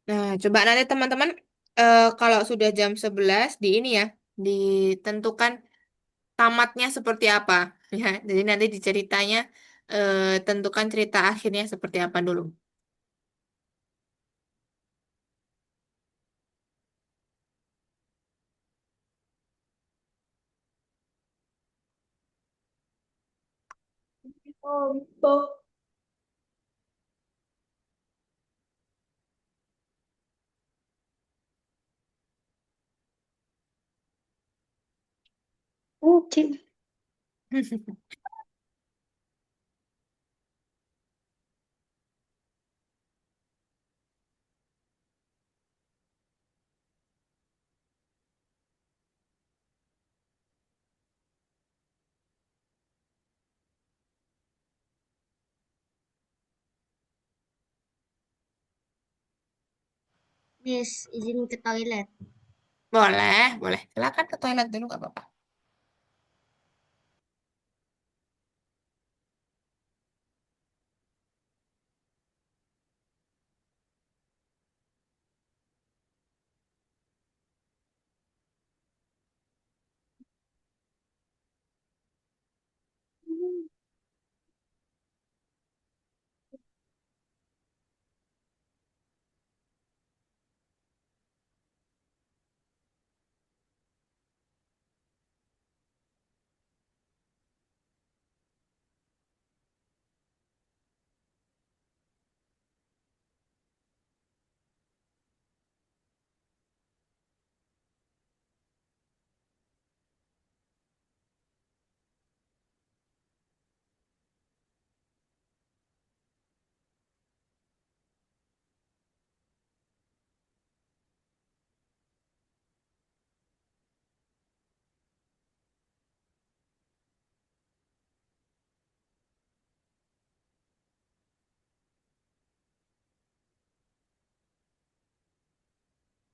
Nah, coba nanti teman-teman kalau sudah jam 11 di ini ya, ditentukan tamatnya seperti apa. Ya, jadi nanti diceritanya tentukan cerita akhirnya seperti apa dulu. Mungkin. Miss, izin ke toilet. Boleh, boleh. Silakan ke toilet dulu, nggak apa-apa.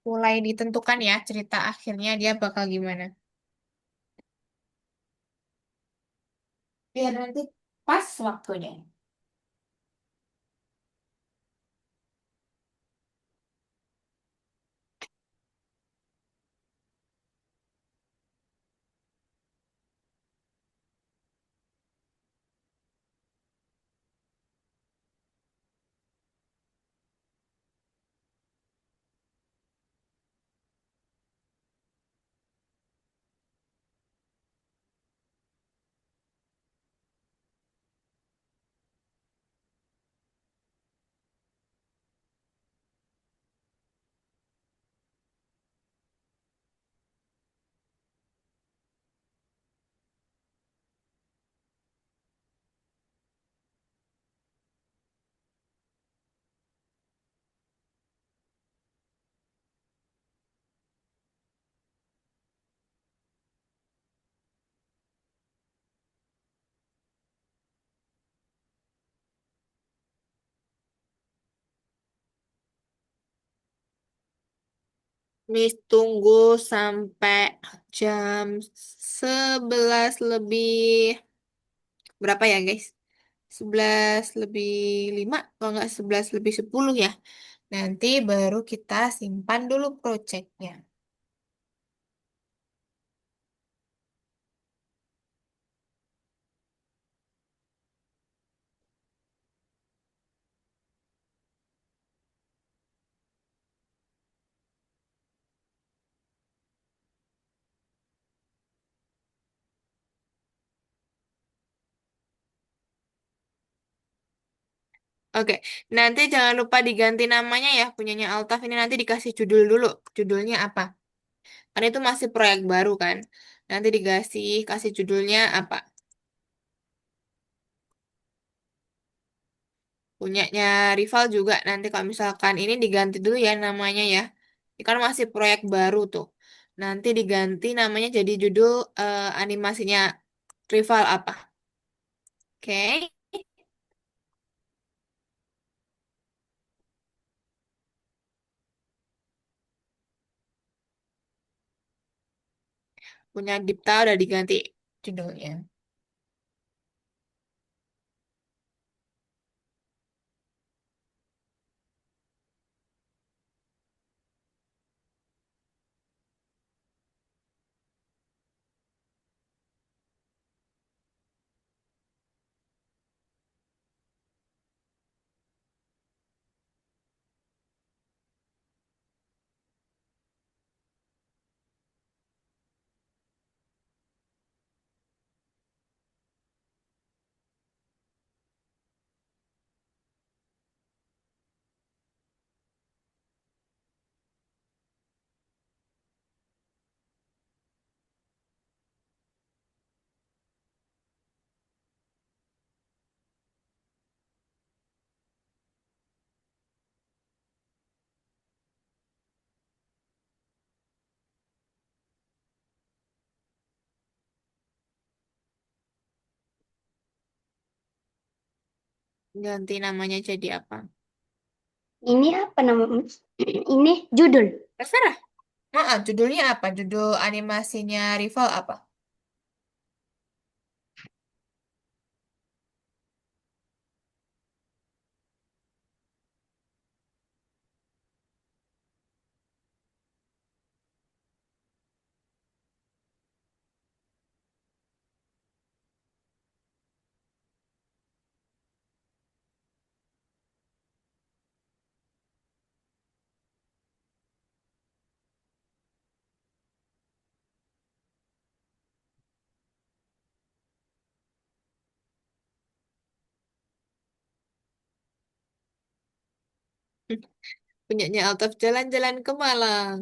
Mulai ditentukan ya cerita akhirnya dia bakal gimana. Biar nanti pas waktunya. Miss tunggu sampai jam 11 lebih berapa ya guys? 11 lebih 5 kalau nggak 11 lebih 10 ya. Nanti baru kita simpan dulu projectnya. Oke, nanti jangan lupa diganti namanya ya, punyanya Altaf ini nanti dikasih judul dulu. Judulnya apa? Karena itu masih proyek baru kan. Nanti kasih judulnya apa? Punyanya Rival juga nanti kalau misalkan ini diganti dulu ya namanya ya. Ini kan masih proyek baru tuh. Nanti diganti namanya jadi judul animasinya Rival apa? Oke, punya Dipta udah diganti judulnya. Ganti namanya jadi apa? Ini apa nama? Ini judul. Terserah. Judulnya apa? Judul animasinya Rival apa? Punyanya Altaf jalan-jalan ke Malang.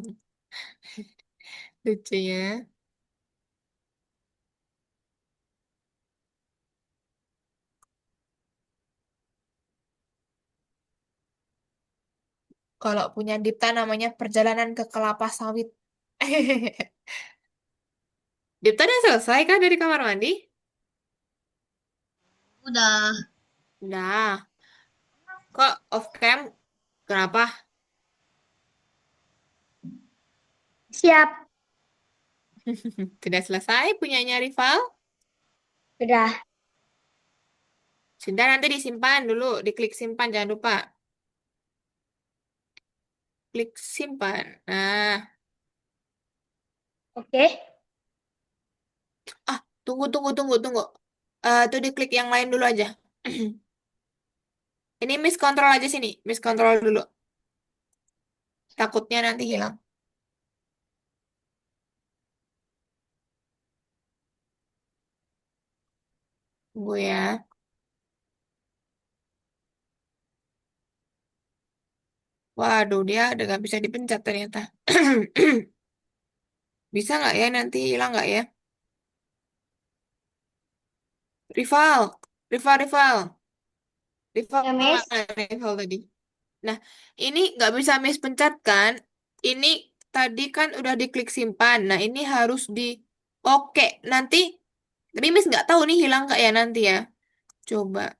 Lucu ya. Kalau punya Dipta namanya Perjalanan ke Kelapa Sawit. Dipta udah selesai kah dari kamar mandi? Udah. Nah, kok off cam? Kenapa? Siap. Tidak selesai punyanya rival? Udah. Sudah nanti disimpan dulu, diklik simpan jangan lupa. Klik simpan. Nah, Oke. tunggu. Tuh diklik yang lain dulu aja. Ini miss control aja sini, miss control dulu. Takutnya nanti hilang. Tunggu ya. Waduh, dia udah gak bisa dipencet ternyata. Bisa nggak ya nanti hilang nggak ya? Rival, rival. Rival Ya, mana Miss. rival tadi? Nah, ini nggak bisa miss pencet kan? Ini tadi kan udah diklik simpan. Nah, ini harus di oke. Nanti, tapi miss nggak tahu nih hilang nggak ya nanti ya. Coba.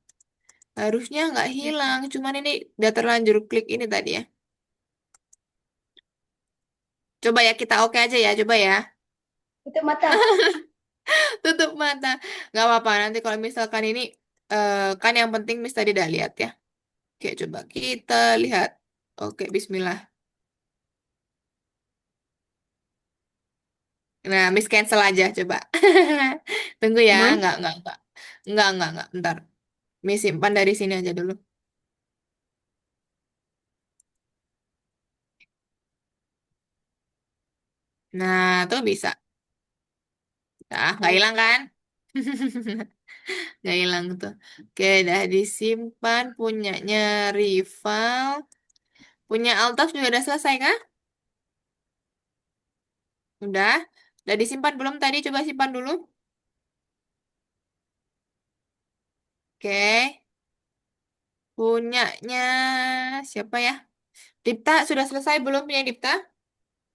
Harusnya nggak hilang. Cuman ini udah terlanjur klik ini tadi ya. Coba ya kita oke aja ya. Coba ya. Itu mata. Tutup mata. Nggak apa-apa. Nanti kalau misalkan ini kan yang penting miss tadi udah lihat ya. Oke, coba kita lihat. Oke, Bismillah. Nah, miss cancel aja coba. Tunggu ya, Aman. enggak. Bentar. Miss simpan dari sini aja dulu. Nah, tuh bisa. Nah, nggak hilang kan? Gak hilang tuh. Oke, udah disimpan punyanya rival. Punya Altaf juga udah selesai kah? Udah. Udah disimpan belum tadi? Coba simpan dulu. Oke. Punyanya siapa ya? Dipta sudah selesai belum punya Dipta?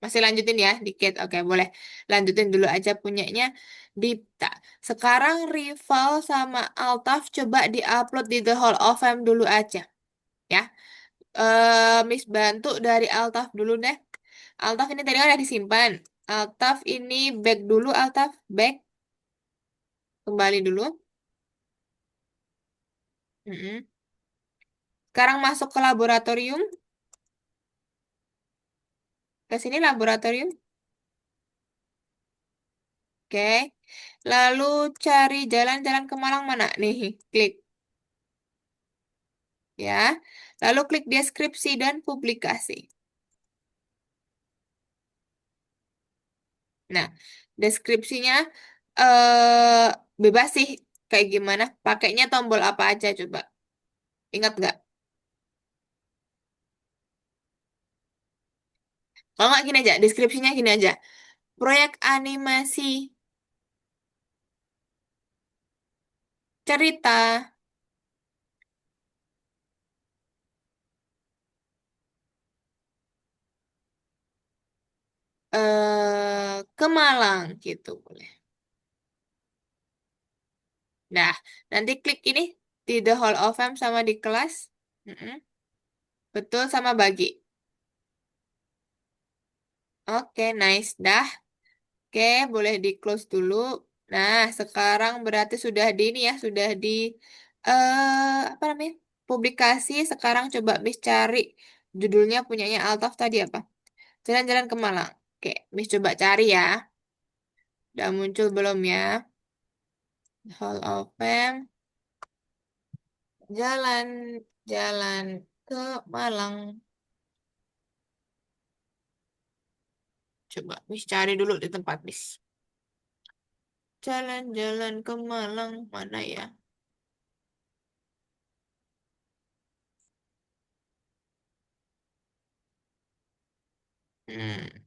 Masih lanjutin ya, dikit. Oke, boleh. Lanjutin dulu aja punyanya Dipta. Sekarang rival sama Altaf coba diupload di The Hall of Fame dulu aja. Ya. Miss bantu dari Altaf dulu deh. Altaf ini tadi kan udah disimpan. Altaf ini back dulu, Altaf. Back. Kembali dulu. Mm-mm. Sekarang masuk ke laboratorium. Ke sini laboratorium. Oke. Lalu cari jalan-jalan ke Malang mana? Nih, klik ya. Lalu klik deskripsi dan publikasi. Nah, deskripsinya eh bebas sih kayak gimana. Pakainya tombol apa aja coba. Ingat nggak? Kalau nggak gini aja, deskripsinya gini aja. Proyek animasi cerita ke Malang gitu boleh. Nah, nanti klik ini di The Hall of Fame sama di kelas. Mm-mm. Betul sama bagi. Oke, nice. Dah. Oke, boleh di close dulu. Nah, sekarang berarti sudah di ini ya, sudah di apa namanya? Publikasi. Sekarang coba Miss cari judulnya punyanya Altaf tadi apa? Jalan-jalan ke Malang. Oke, Miss coba cari ya. Udah muncul belum ya? Hall of Fame. Jalan-jalan ke Malang. Coba Miss cari dulu di tempat Miss. Jalan-jalan ke Malang mana ya? Hmm,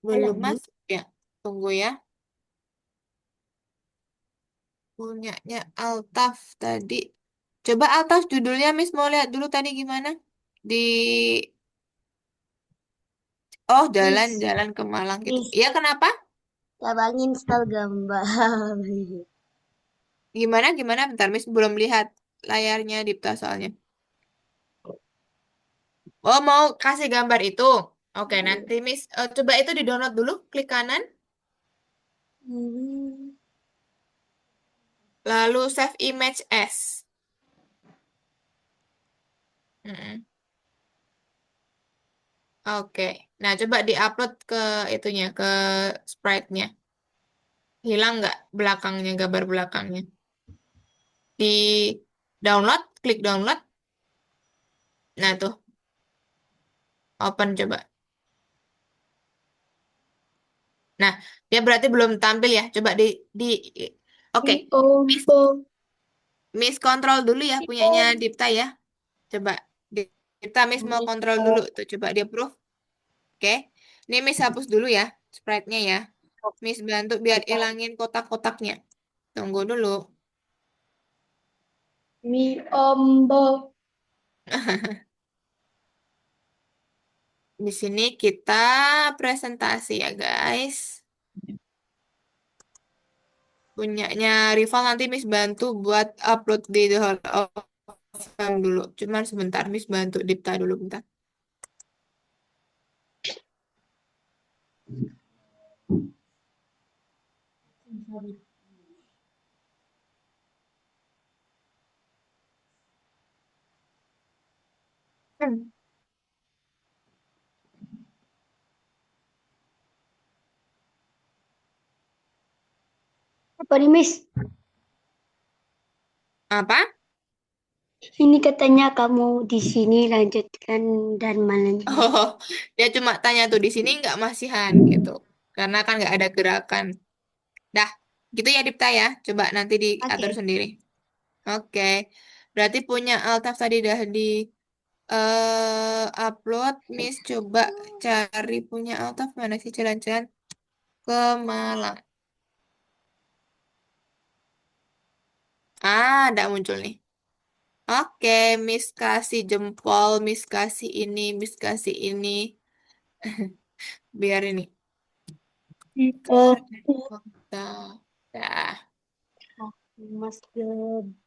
Halo, belum Mi. masuk ya. Tunggu ya. Punyanya Altaf tadi. Coba Altaf judulnya Miss mau lihat dulu tadi gimana? Di Oh, Miss, jalan-jalan ke Malang gitu. Miss, Iya, kenapa? abang install gambar. Gimana gimana? Bentar, Miss belum lihat layarnya Dipta soalnya. Oh, mau kasih gambar itu. Oke, nanti Miss coba itu di-download dulu, klik kanan, Hmm. lalu save image as. Mm-mm. Oke. Nah, coba di-upload ke itunya, ke sprite-nya. Hilang nggak belakangnya, gambar belakangnya? Di download, klik download. Nah, tuh, open coba. Nah, dia berarti belum tampil ya. Coba di Oke. Mi om Miss bom, Miss kontrol dulu ya mi punyanya om. Dipta ya. Coba Dipta Miss mau Miss kontrol dulu tuh. Coba dia approve. Oke. Ini Miss hapus dulu ya sprite-nya ya. Miss bantu biar ilangin kotak-kotaknya. Tunggu dulu. mi om bom. Di sini kita presentasi ya guys. Punyanya rival nanti Miss bantu buat upload di The Hall of Fame dulu. Cuman sebentar Miss bantu Dipta dulu bentar. Hmm. Apa nih, Miss? Apa? Ini katanya kamu di sini lanjutkan dan mananya. Oh, dia cuma tanya tuh di sini nggak masihan gitu. Karena kan nggak ada gerakan. Dah, gitu ya Dipta ya. Coba nanti diatur Oke. sendiri. Oke. Berarti punya Altaf tadi dah di upload. Miss coba cari punya Altaf mana sih jalan-jalan ke Malang. Nggak muncul nih. Oke, Miss kasih jempol, Miss kasih ini, Miss kasih ini. Biar ini. Karena Oke. kota. Dah. Mas Gem.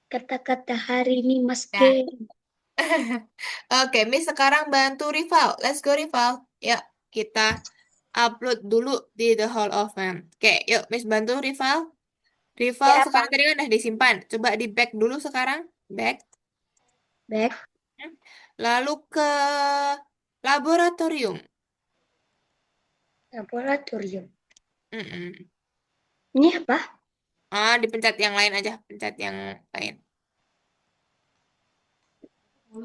Kata-kata hari ini Mas Dah. Gem. Oke, Miss sekarang bantu Rival. Let's go Rival. Yuk, kita upload dulu di The Hall of Fame. Oke, yuk Miss bantu Rival. Rival Ya apa? sekarang tadi kan udah disimpan. Coba di back dulu sekarang. Back. Back. Lalu ke laboratorium. Laboratorium. Mm-mm. Ini apa? Dipencet yang lain aja. Pencet yang lain.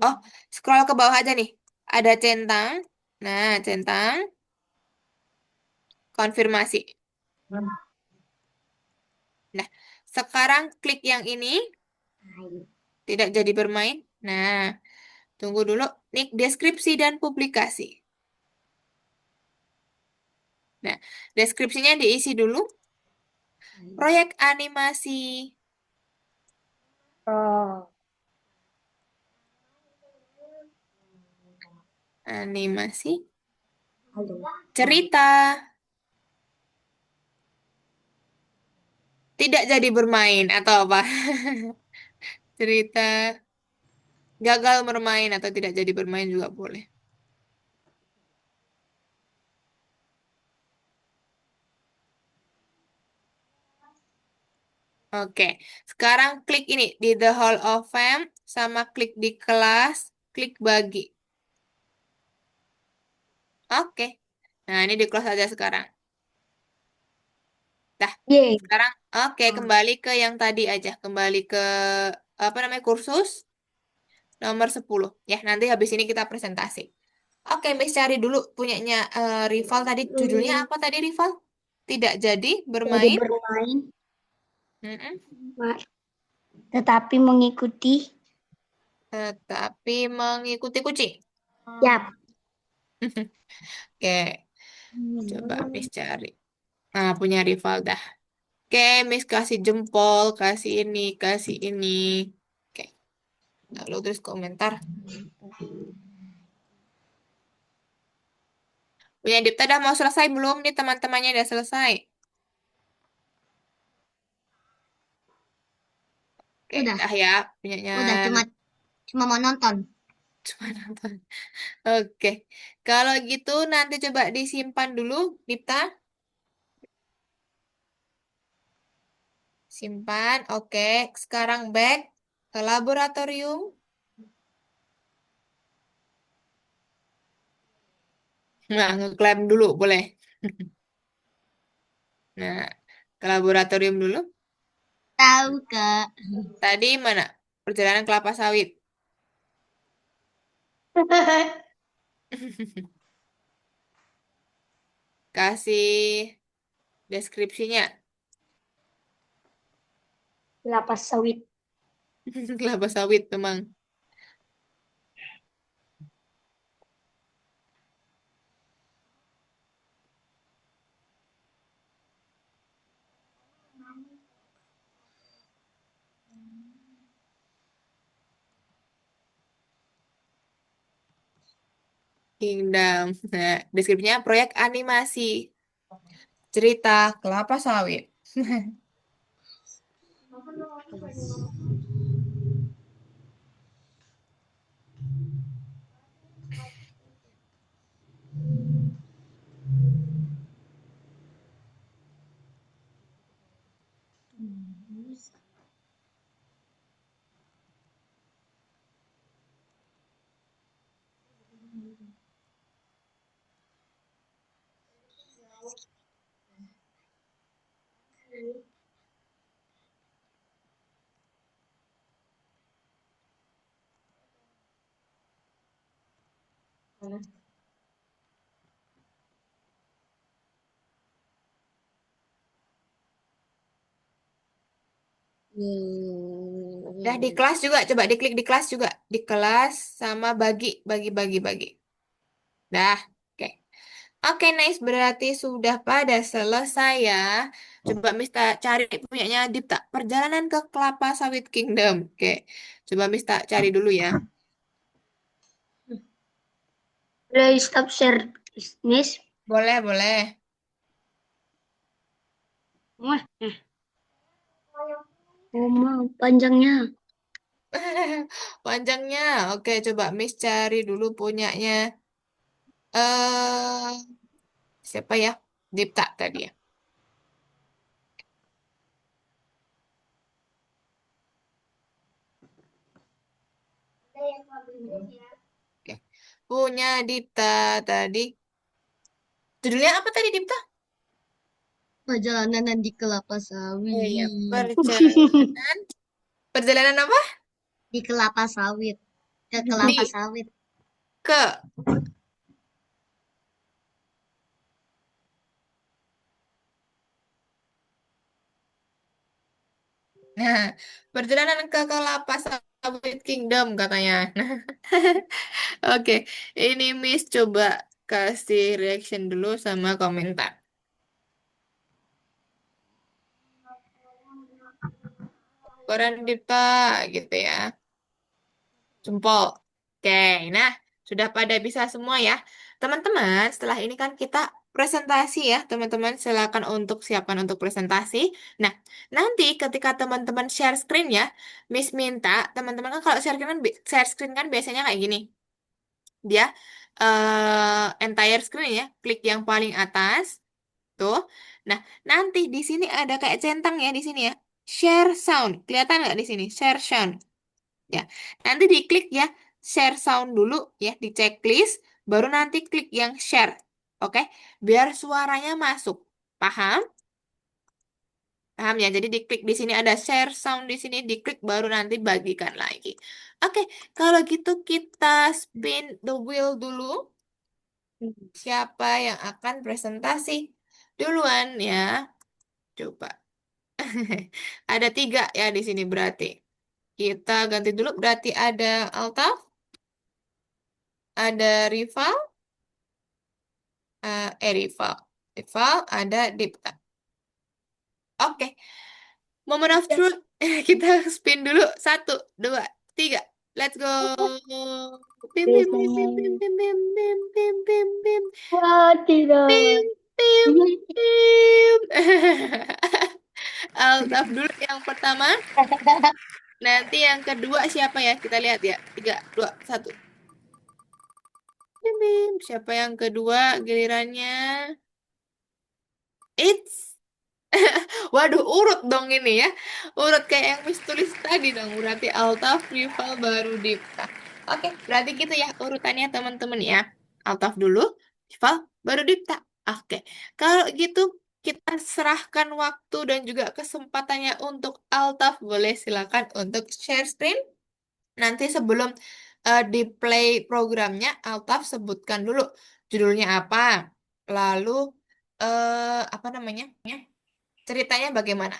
Oh, scroll ke bawah aja nih. Ada centang. Nah, centang. Konfirmasi. Nah, sekarang klik yang ini. Tidak jadi bermain. Nah, tunggu dulu. Nih, deskripsi dan publikasi. Nah, deskripsinya diisi dulu. Proyek animasi. Oh, Animasi. halo. Cerita. Tidak jadi bermain atau apa? Cerita. Gagal bermain atau tidak jadi bermain juga boleh. Oke, sekarang klik ini di The Hall of Fame sama klik di kelas, klik bagi. Oke, nah ini di close aja sekarang. Dah, Yeay. sekarang oke kembali ke yang tadi aja, kembali ke apa namanya kursus nomor 10. Ya, nanti habis ini kita presentasi. Oke, Miss cari dulu punyanya Rival tadi judulnya Hmm, apa tadi Rival? Tidak jadi jadi bermain. bermain, Mm-mm. tetapi mengikuti. Tetapi mengikuti kucing. Yap. Oke, coba Miss cari. Nah, punya rival dah. Oke, Miss kasih jempol, kasih ini, kasih ini. Oke, lalu terus komentar. Punya Dipta dah mau selesai belum nih teman-temannya udah selesai. Oke, Udah, dah ya punyanya udah cuma cuma mau nonton. cuma nonton. Oke, kalau gitu nanti coba disimpan dulu, Dipta. Simpan, oke. Sekarang back ke laboratorium. Nah, ngeklaim dulu boleh. Nah, ke laboratorium dulu. Tahu Kak. Tadi mana? Perjalanan kelapa sawit. Kasih deskripsinya. Lapas sawit. Kelapa sawit memang. Kingdom. Nah, deskripsinya proyek animasi. Cerita kelapa sawit. Dah di kelas juga, coba diklik di kelas juga. Di kelas sama bagi, bagi, bagi, bagi. Dah, oke. Oke, nice. Berarti sudah pada selesai ya. Coba Mista cari punyanya Dipta. Perjalanan ke Kelapa Sawit Kingdom. Oke, coba Mista cari dulu ya. Play stop share business. Boleh, boleh. Wah, oh, mau panjangnya. Panjangnya. Oke, coba Miss cari dulu punyanya. Eh, siapa ya? Dipta tadi ya. Oke. Punya Dipta tadi. Judulnya apa tadi, Dipta? Perjalanan di kelapa Oh iya, sawit. perjalanan. Perjalanan apa? Di kelapa sawit. Ke kelapa Di sawit. ke. Nah, perjalanan ke Kelapa Sawit Kingdom katanya. Oke, ini Miss coba kasih reaction dulu sama komentar. Koran Dipta gitu ya. Jempol. Oke, nah sudah pada bisa semua ya. Teman-teman, setelah ini kan kita presentasi ya. Teman-teman silakan untuk siapkan untuk presentasi. Nah, nanti ketika teman-teman share screen ya, Miss minta teman-teman kan kalau share screen kan biasanya kayak gini. Dia entire screen ya, klik yang paling atas tuh. Nah, nanti di sini ada kayak centang ya di sini ya. Share sound. Kelihatan nggak di sini? Share sound. Ya, nanti diklik ya, share sound dulu ya, di checklist, baru nanti klik yang share. Oke, biar suaranya masuk. Paham? Paham ya? Jadi diklik di sini ada share sound di sini, diklik baru nanti bagikan lagi. Oke, kalau gitu kita spin the wheel dulu. Siapa yang akan presentasi duluan ya? Coba. Ada tiga ya di sini berarti. Kita ganti dulu. Berarti ada Altaf, ada Rival, Rival. Rival ada Dipta. Oke, Moment of truth. Kita spin dulu. Satu, dua, tiga. Let's go. Bim, bim, bim, bim, bim, bim, bim, bim, bim, bim, bim, Wah, bim, tidak. bim, bim. Altaf dulu yang pertama. Nanti yang kedua siapa ya? Kita lihat ya. Tiga, dua, satu. Bim, bim. Siapa yang kedua gilirannya? It's Waduh, urut dong ini ya. Urut kayak yang Miss tulis tadi dong. Berarti Altaf, Rival, baru Dipta. Oke, berarti gitu ya urutannya teman-teman ya. Altaf dulu, Rival, baru Dipta. Oke, kalau gitu kita serahkan waktu dan juga kesempatannya untuk Altaf. Boleh silakan untuk share screen. Nanti sebelum di play programnya, Altaf sebutkan dulu judulnya apa. Lalu, apa namanya? Ceritanya bagaimana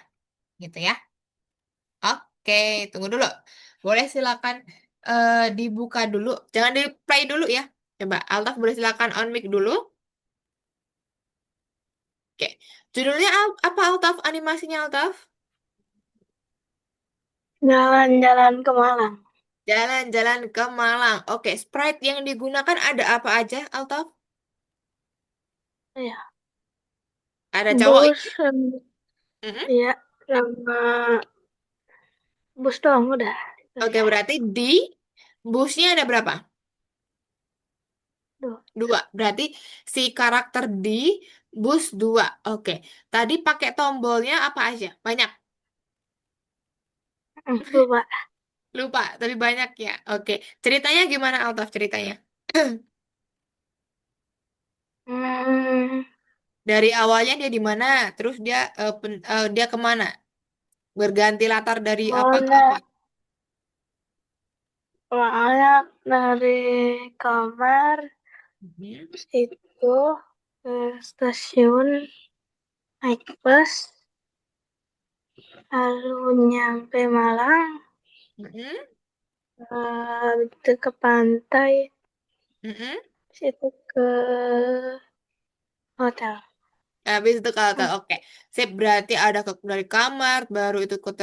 gitu ya. Oke, tunggu dulu. Boleh silakan dibuka dulu. Jangan di play dulu ya. Coba Altaf boleh silakan on mic dulu. Oke. Judulnya apa Altaf? Animasinya Altaf? Jalan-jalan ke Malang. Jalan-jalan ke Malang. Oke, sprite yang digunakan ada apa aja, Altaf? Ya, Ada cowok bus, ya? Mm-mm. ya, sama bus doang udah. Itu Oke, aja. berarti di busnya ada berapa? Tuh. Dua. Berarti si karakter di bus dua. Oke. Tadi pakai tombolnya apa aja? Banyak. Lupa. Lupa, tapi banyak ya. Oke. Ceritanya gimana, Altaf, ceritanya? Hmm, Dari awalnya dia di mana, terus dia dia kemana? Berganti latar dari apa ke apa? awalnya, awalnya dari kamar Mhm. Itu ke stasiun naik bus, lalu nyampe Malang, Mhm. itu ke pantai, Mhm. situ ke hotel. Habis itu kalau oke, sip berarti ada ke dari kamar, baru itu ke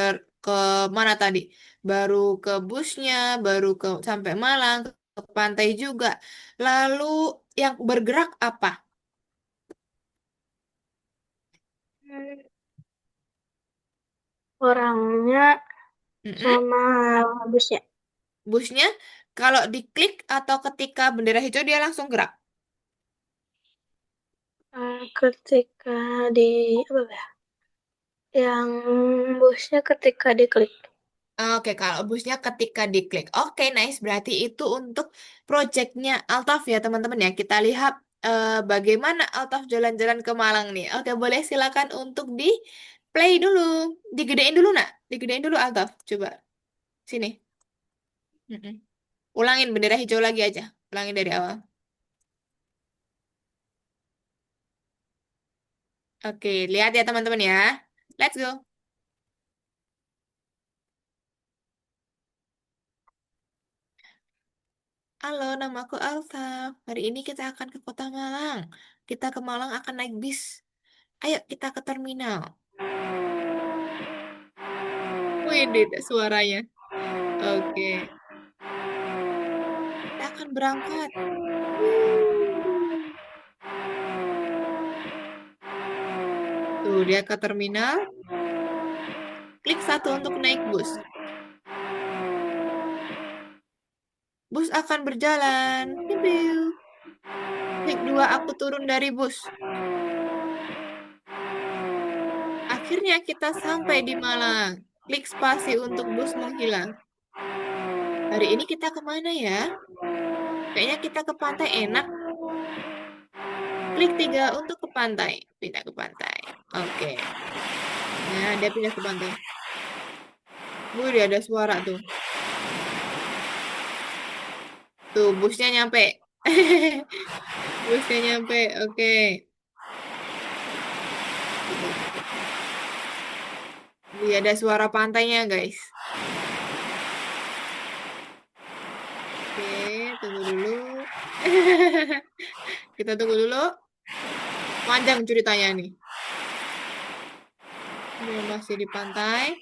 mana tadi? Baru ke busnya, baru ke sampai Malang, ke pantai juga. Lalu yang bergerak apa? Hmm, Orangnya Mm-mm. sama busnya. Busnya kalau diklik atau ketika bendera hijau dia langsung gerak. Ketika di apa ya? Yang busnya ketika diklik. Oke, kalau busnya ketika diklik. Oke, nice. Berarti itu untuk projectnya Altaf ya, teman-teman ya. Kita lihat bagaimana Altaf jalan-jalan ke Malang nih. Oke, boleh silakan untuk di play dulu. Digedein dulu, nak. Digedein dulu, Altaf. Coba. Sini. Mm-mm. Ulangin bendera hijau lagi aja. Ulangin dari awal. Oke, lihat ya, teman-teman ya. Let's go. Halo, namaku Altaf. Hari ini kita akan ke Kota Malang. Kita ke Malang akan naik bis. Ayo, kita ke terminal. Wih, beda suaranya. Oke, kita akan berangkat. Wuh. Tuh, dia ke terminal. Klik satu untuk naik bus. Bus akan berjalan. Piu, piu. Klik dua, aku turun dari bus. Akhirnya kita sampai di Malang. Klik spasi untuk bus menghilang. Hari ini kita kemana ya? Kayaknya kita ke pantai enak. Klik tiga untuk ke pantai. Pindah ke pantai. Oke. Nah, dia pindah ke pantai. Wih, dia ada suara tuh. Tuh, busnya nyampe. Busnya nyampe. Oke. Wih, ada suara pantainya, guys. Oke, tunggu dulu. Kita tunggu dulu. Panjang ceritanya nih. Dia masih di pantai.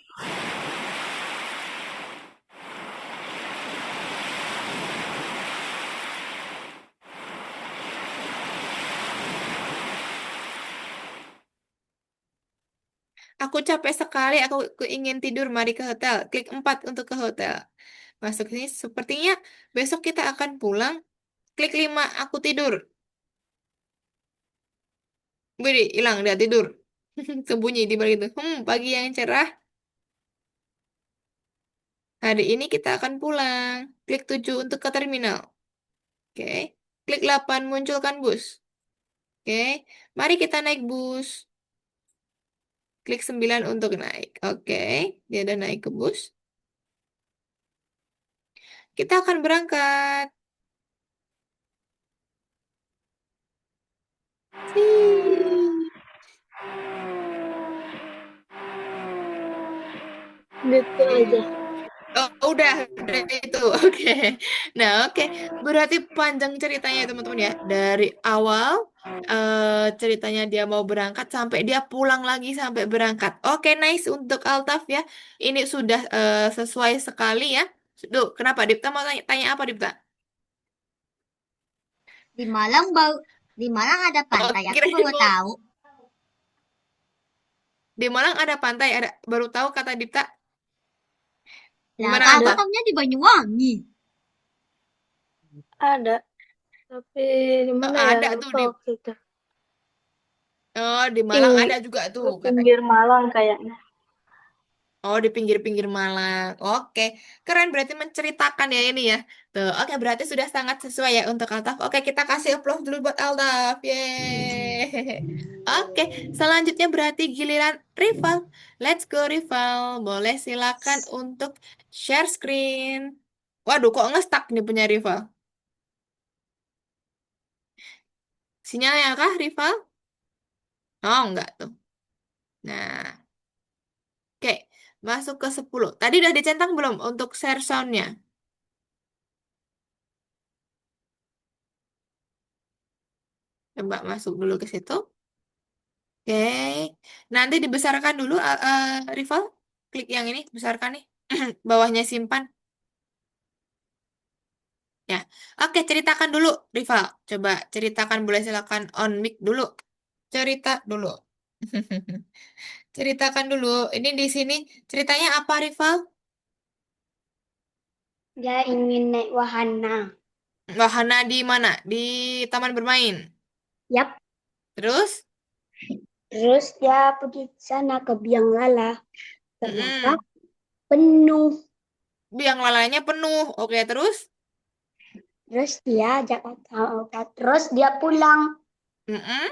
Aku capek sekali, aku ingin tidur. Mari ke hotel. Klik 4 untuk ke hotel. Masuk sini. Sepertinya besok kita akan pulang. Klik 5, aku tidur. Wih, hilang dia tidur. Sembunyi di balik itu. Pagi yang cerah. Hari ini kita akan pulang. Klik 7 untuk ke terminal. Oke. Klik 8 munculkan bus. Oke. Mari kita naik bus. Klik 9 untuk naik. Oke. Dia udah naik ke bus. Kita akan berangkat. Sih. Gitu aja. Oke. Oh, udah itu. Oke. Nah, oke. Berarti panjang ceritanya ya, teman-teman ya. Dari awal ceritanya dia mau berangkat sampai dia pulang lagi sampai berangkat. Oke, nice untuk Altaf ya. Ini sudah sesuai sekali ya. Duh, kenapa Dipta mau tanya apa Dipta? Di Malang di Malang ada Oh, pantai. Aku kira baru mau tahu. di Malang ada pantai, ada baru tahu kata Dipta. Lah, Gimana aku Altaf? taunya di Banyuwangi. Ada, tapi di Oh, mana ya? ada tuh Lupa di waktu itu. di Malang ada juga tuh Di kata. pinggir Malang kayaknya. Oh, di pinggir-pinggir Malang. Oke, keren berarti menceritakan ya ini ya. Tuh, oke berarti sudah sangat sesuai ya untuk Altaf. Oke, kita kasih applause dulu buat Altaf. Yeay. Oke, selanjutnya berarti giliran Rival. Let's go Rival. Boleh silakan untuk share screen. Waduh, kok nge-stuck nih punya Rival? Sinyalnya kah, Rival? Oh, enggak tuh. Nah, oke. Masuk ke 10. Tadi udah dicentang belum untuk share sound-nya? Coba masuk dulu ke situ. Oke. Nanti dibesarkan dulu, Rival. Klik yang ini, besarkan nih. Bawahnya simpan. Ya. Oke, ceritakan dulu, Rival. Coba ceritakan, boleh silakan on mic dulu. Cerita dulu. Ceritakan dulu. Ini di sini ceritanya apa, Rival? Dia ingin naik wahana. Wahana di mana? Di taman bermain. Yap. Terus? Terus dia pergi ke sana ke biang lala. Ternyata Mm-mm. penuh. Biang lalanya penuh. Oke, terus? Terus dia ajak terus dia pulang. Mm-mm.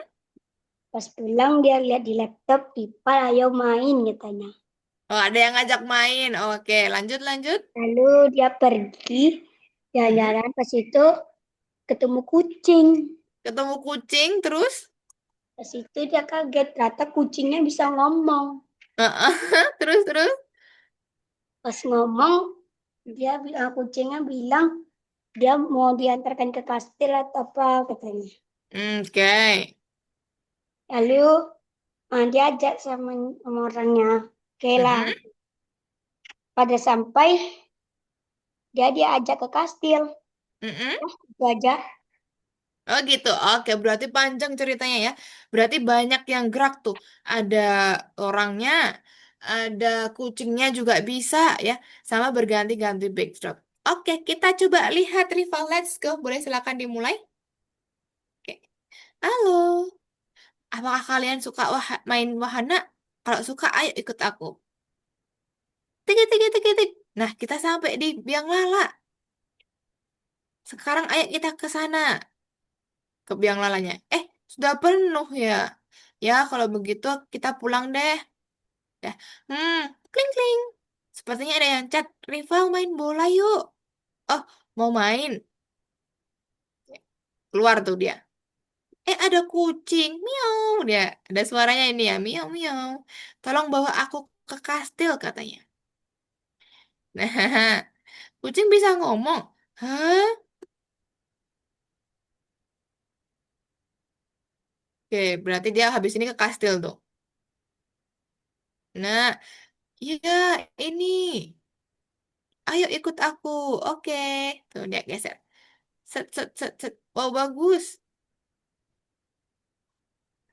Pas pulang dia lihat di laptop Pipa ayo main katanya. Oh, ada yang ngajak main. Oke, lanjut, lanjut. Lalu dia pergi Mm-mm. jalan-jalan pas itu ketemu kucing. Ketemu kucing, terus? Pas itu dia kaget ternyata kucingnya bisa ngomong. Heeh. Terus, terus? Pas ngomong dia bilang kucingnya bilang dia mau diantarkan ke kastil atau apa katanya. Oke. Lalu dia ajak sama orangnya. Oke lah. Mm-mm. Pada sampai dia diajak ke kastil. Mm-mm. Itu aja. Oh gitu. Oke, berarti panjang ceritanya ya. Berarti banyak yang gerak tuh. Ada orangnya, ada kucingnya juga bisa ya, sama berganti-ganti backdrop. Oke, kita coba lihat Rival. Let's go. Boleh silakan dimulai? Oke. Halo, apakah kalian suka main wahana? Kalau suka, ayo ikut aku. Tik, tik, tik, tik, tik. Nah, kita sampai di Biang Lala. Sekarang ayo kita ke sana, ke Biang Lalanya. Sudah penuh ya. Ya, kalau begitu kita pulang deh. Ya. Hmm, kling kling. Sepertinya ada yang chat, Rival main bola yuk. Oh, mau main. Keluar tuh dia. Ada kucing. Miau. Dia ada suaranya ini ya. Miau, miau. Tolong bawa aku ke kastil katanya. Nah, kucing bisa ngomong. Hah? Oke, berarti dia habis ini ke kastil tuh. Nah, iya ini. Ayo ikut aku. Oke. Tuh dia geser. Set, set, set, set. Wow, bagus.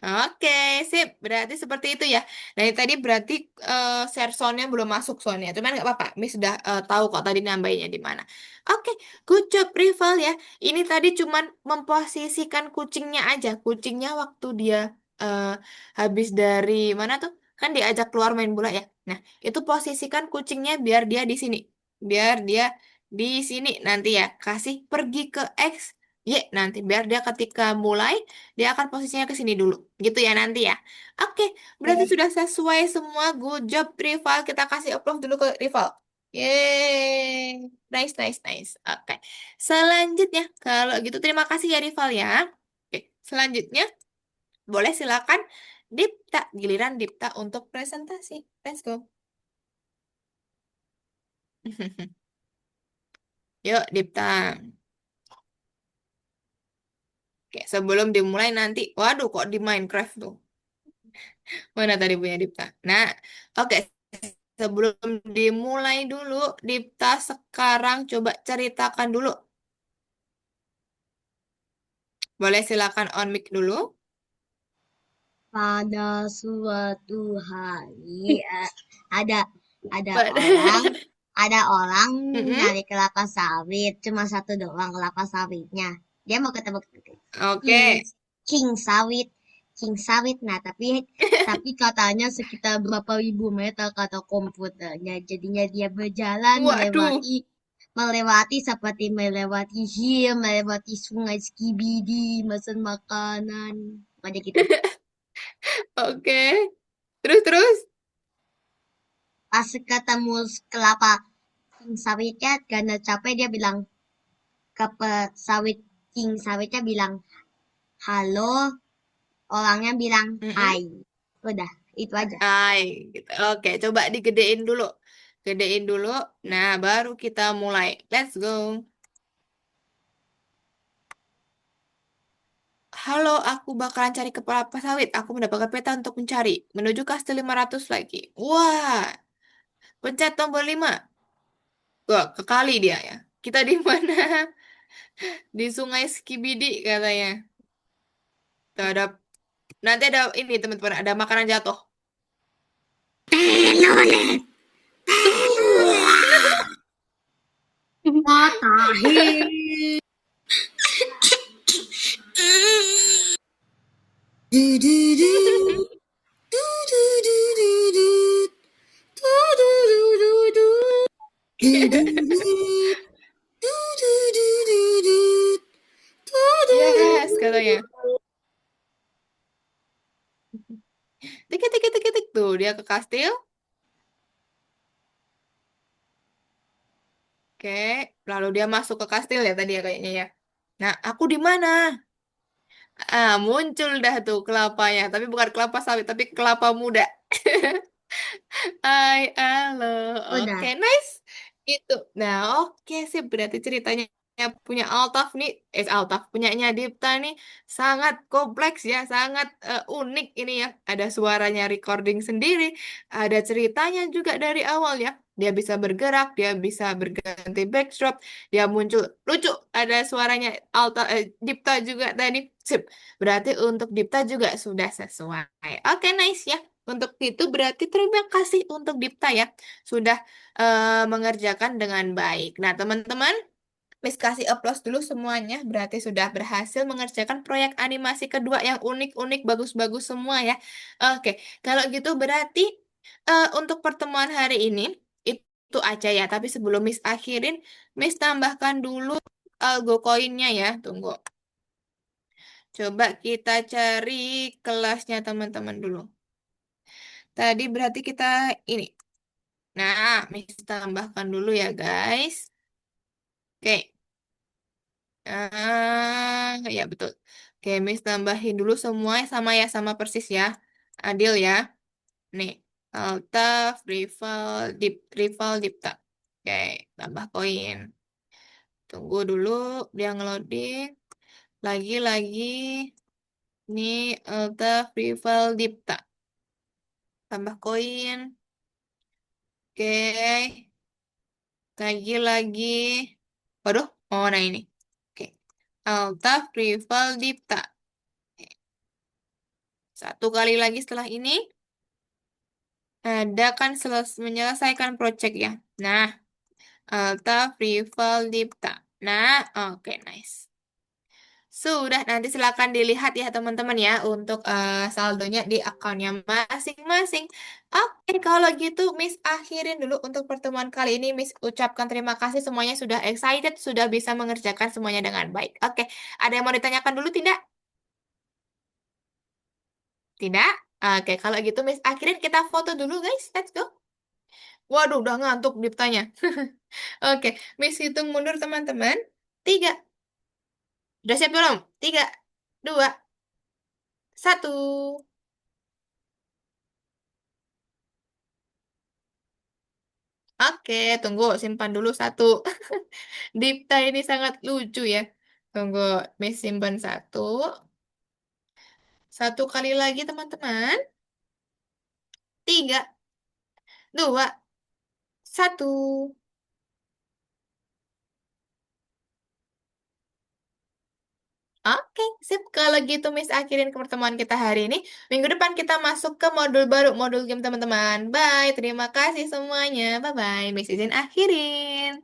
Oke, sip. Berarti seperti itu ya. Nah, ini tadi berarti share sound-nya belum masuk soundnya. Cuman nggak apa-apa. Miss sudah tahu kok tadi nambahinnya di mana. Oke, good job rival ya. Ini tadi cuman memposisikan kucingnya aja. Kucingnya waktu dia eh, habis dari mana tuh? Kan diajak keluar main bola ya. Nah, itu posisikan kucingnya biar dia di sini. Biar dia di sini nanti ya. Kasih pergi ke X, Y nanti. Biar dia ketika mulai dia akan posisinya ke sini dulu. Gitu ya nanti ya. Oke, berarti Oke. sudah sesuai semua. Good job, Rival. Kita kasih applause dulu ke Rival. Yeay. Nice, nice, nice. Oke. Selanjutnya, kalau gitu terima kasih ya Rival ya. Oke, selanjutnya boleh silakan Dipta. Giliran Dipta untuk presentasi. Let's go. Yuk, Dipta. Oke, sebelum dimulai nanti. Waduh, kok di Minecraft tuh? Mana tadi punya Dipta? Nah, oke. Sebelum dimulai dulu, Dipta sekarang coba ceritakan dulu. Boleh silakan on mic dulu. Pada suatu hari ada ada orang Pada- ada orang Mm-mm. nyari kelapa sawit cuma satu doang kelapa sawitnya. Dia mau ketemu King Oke. King sawit King sawit. Nah tapi katanya sekitar berapa ribu meter kata komputernya. Jadinya dia berjalan Waduh. melewati seperti melewati hill, melewati sungai Skibidi, mesen makanan. Pokoknya gitu. Oke. Terus terus. Pas ketemu kelapa king sawitnya karena capek dia bilang ke sawit king sawitnya bilang halo, orangnya bilang Mm-mm. hai. Udah, itu aja. Hai, gitu. Oke, coba digedein dulu. Gedein dulu. Nah, baru kita mulai. Let's go. Halo, aku bakalan cari kepala sawit. Aku mendapatkan peta untuk mencari. Menuju kastil 500 lagi. Wah, pencet tombol 5. Wah, kekali dia ya. Kita di mana? Di Sungai Skibidi katanya. Tuh, ada, nanti ada ini teman-teman, ada makanan jatuh. What the Yes, katanya. Tik, tik, tik, tik, tik. Tuh, dia ke kastil. Oke, lalu dia masuk ke kastil ya tadi ya kayaknya ya. Nah, aku di mana? Ah, muncul dah tuh kelapanya. Tapi bukan kelapa sawit, tapi kelapa muda. Hai, halo. Oke, Udah. nice. Itu. Nah, oke sih. Berarti ceritanya punya Altaf nih. Altaf. Punyanya Dipta nih. Sangat kompleks ya. Sangat unik ini ya. Ada suaranya recording sendiri. Ada ceritanya juga dari awal ya. Dia bisa bergerak. Dia bisa berganti backdrop. Dia muncul. Lucu. Ada suaranya Dipta juga tadi. Sip. Berarti untuk Dipta juga sudah sesuai. Oke, nice ya. Untuk itu berarti terima kasih untuk Dipta ya sudah mengerjakan dengan baik. Nah, teman-teman, Miss kasih applause dulu semuanya. Berarti sudah berhasil mengerjakan proyek animasi kedua yang unik-unik, bagus-bagus semua ya. Oke, kalau gitu berarti untuk pertemuan hari ini itu aja ya. Tapi sebelum Miss akhirin, Miss tambahkan dulu algo koinnya ya. Tunggu. Coba kita cari kelasnya teman-teman dulu. Tadi berarti kita ini. Nah, Miss tambahkan dulu ya, guys. Oke. Ya betul. Oke, Miss tambahin dulu semua sama ya, sama persis ya. Adil ya. Nih, Altaf, Rival, Dipta. Oke, tambah koin. Tunggu dulu, dia ngeloading. Lagi. Nih, Altaf, Rival, Dipta. Tambah koin. Oke, lagi. Waduh, oh nah ini. Oke, Altaf, Rival, Dipta. Satu kali lagi setelah ini. Ada kan menyelesaikan project ya. Nah, Alta, Rival, Dipta. Nah, oke, nice. Sudah, nanti silakan dilihat ya teman-teman ya untuk saldonya di akunnya masing-masing. Oke, kalau gitu Miss akhirin dulu untuk pertemuan kali ini. Miss ucapkan terima kasih semuanya sudah excited, sudah bisa mengerjakan semuanya dengan baik. Oke, ada yang mau ditanyakan dulu tidak? Tidak? Oke, kalau gitu Miss akhirin kita foto dulu guys. Let's go. Waduh, udah ngantuk Diptanya. Oke, Miss hitung mundur teman-teman. Tiga. Udah siap belum? Tiga, dua, satu. Oke, tunggu. Simpan dulu satu. Dipta ini sangat lucu ya. Tunggu, Miss simpan satu. Satu kali lagi teman-teman. Tiga, dua, satu. Oke, sip. Kalau gitu Miss akhirin ke pertemuan kita hari ini. Minggu depan kita masuk ke modul baru, modul game teman-teman. Bye, terima kasih semuanya. Bye-bye. Miss izin akhirin.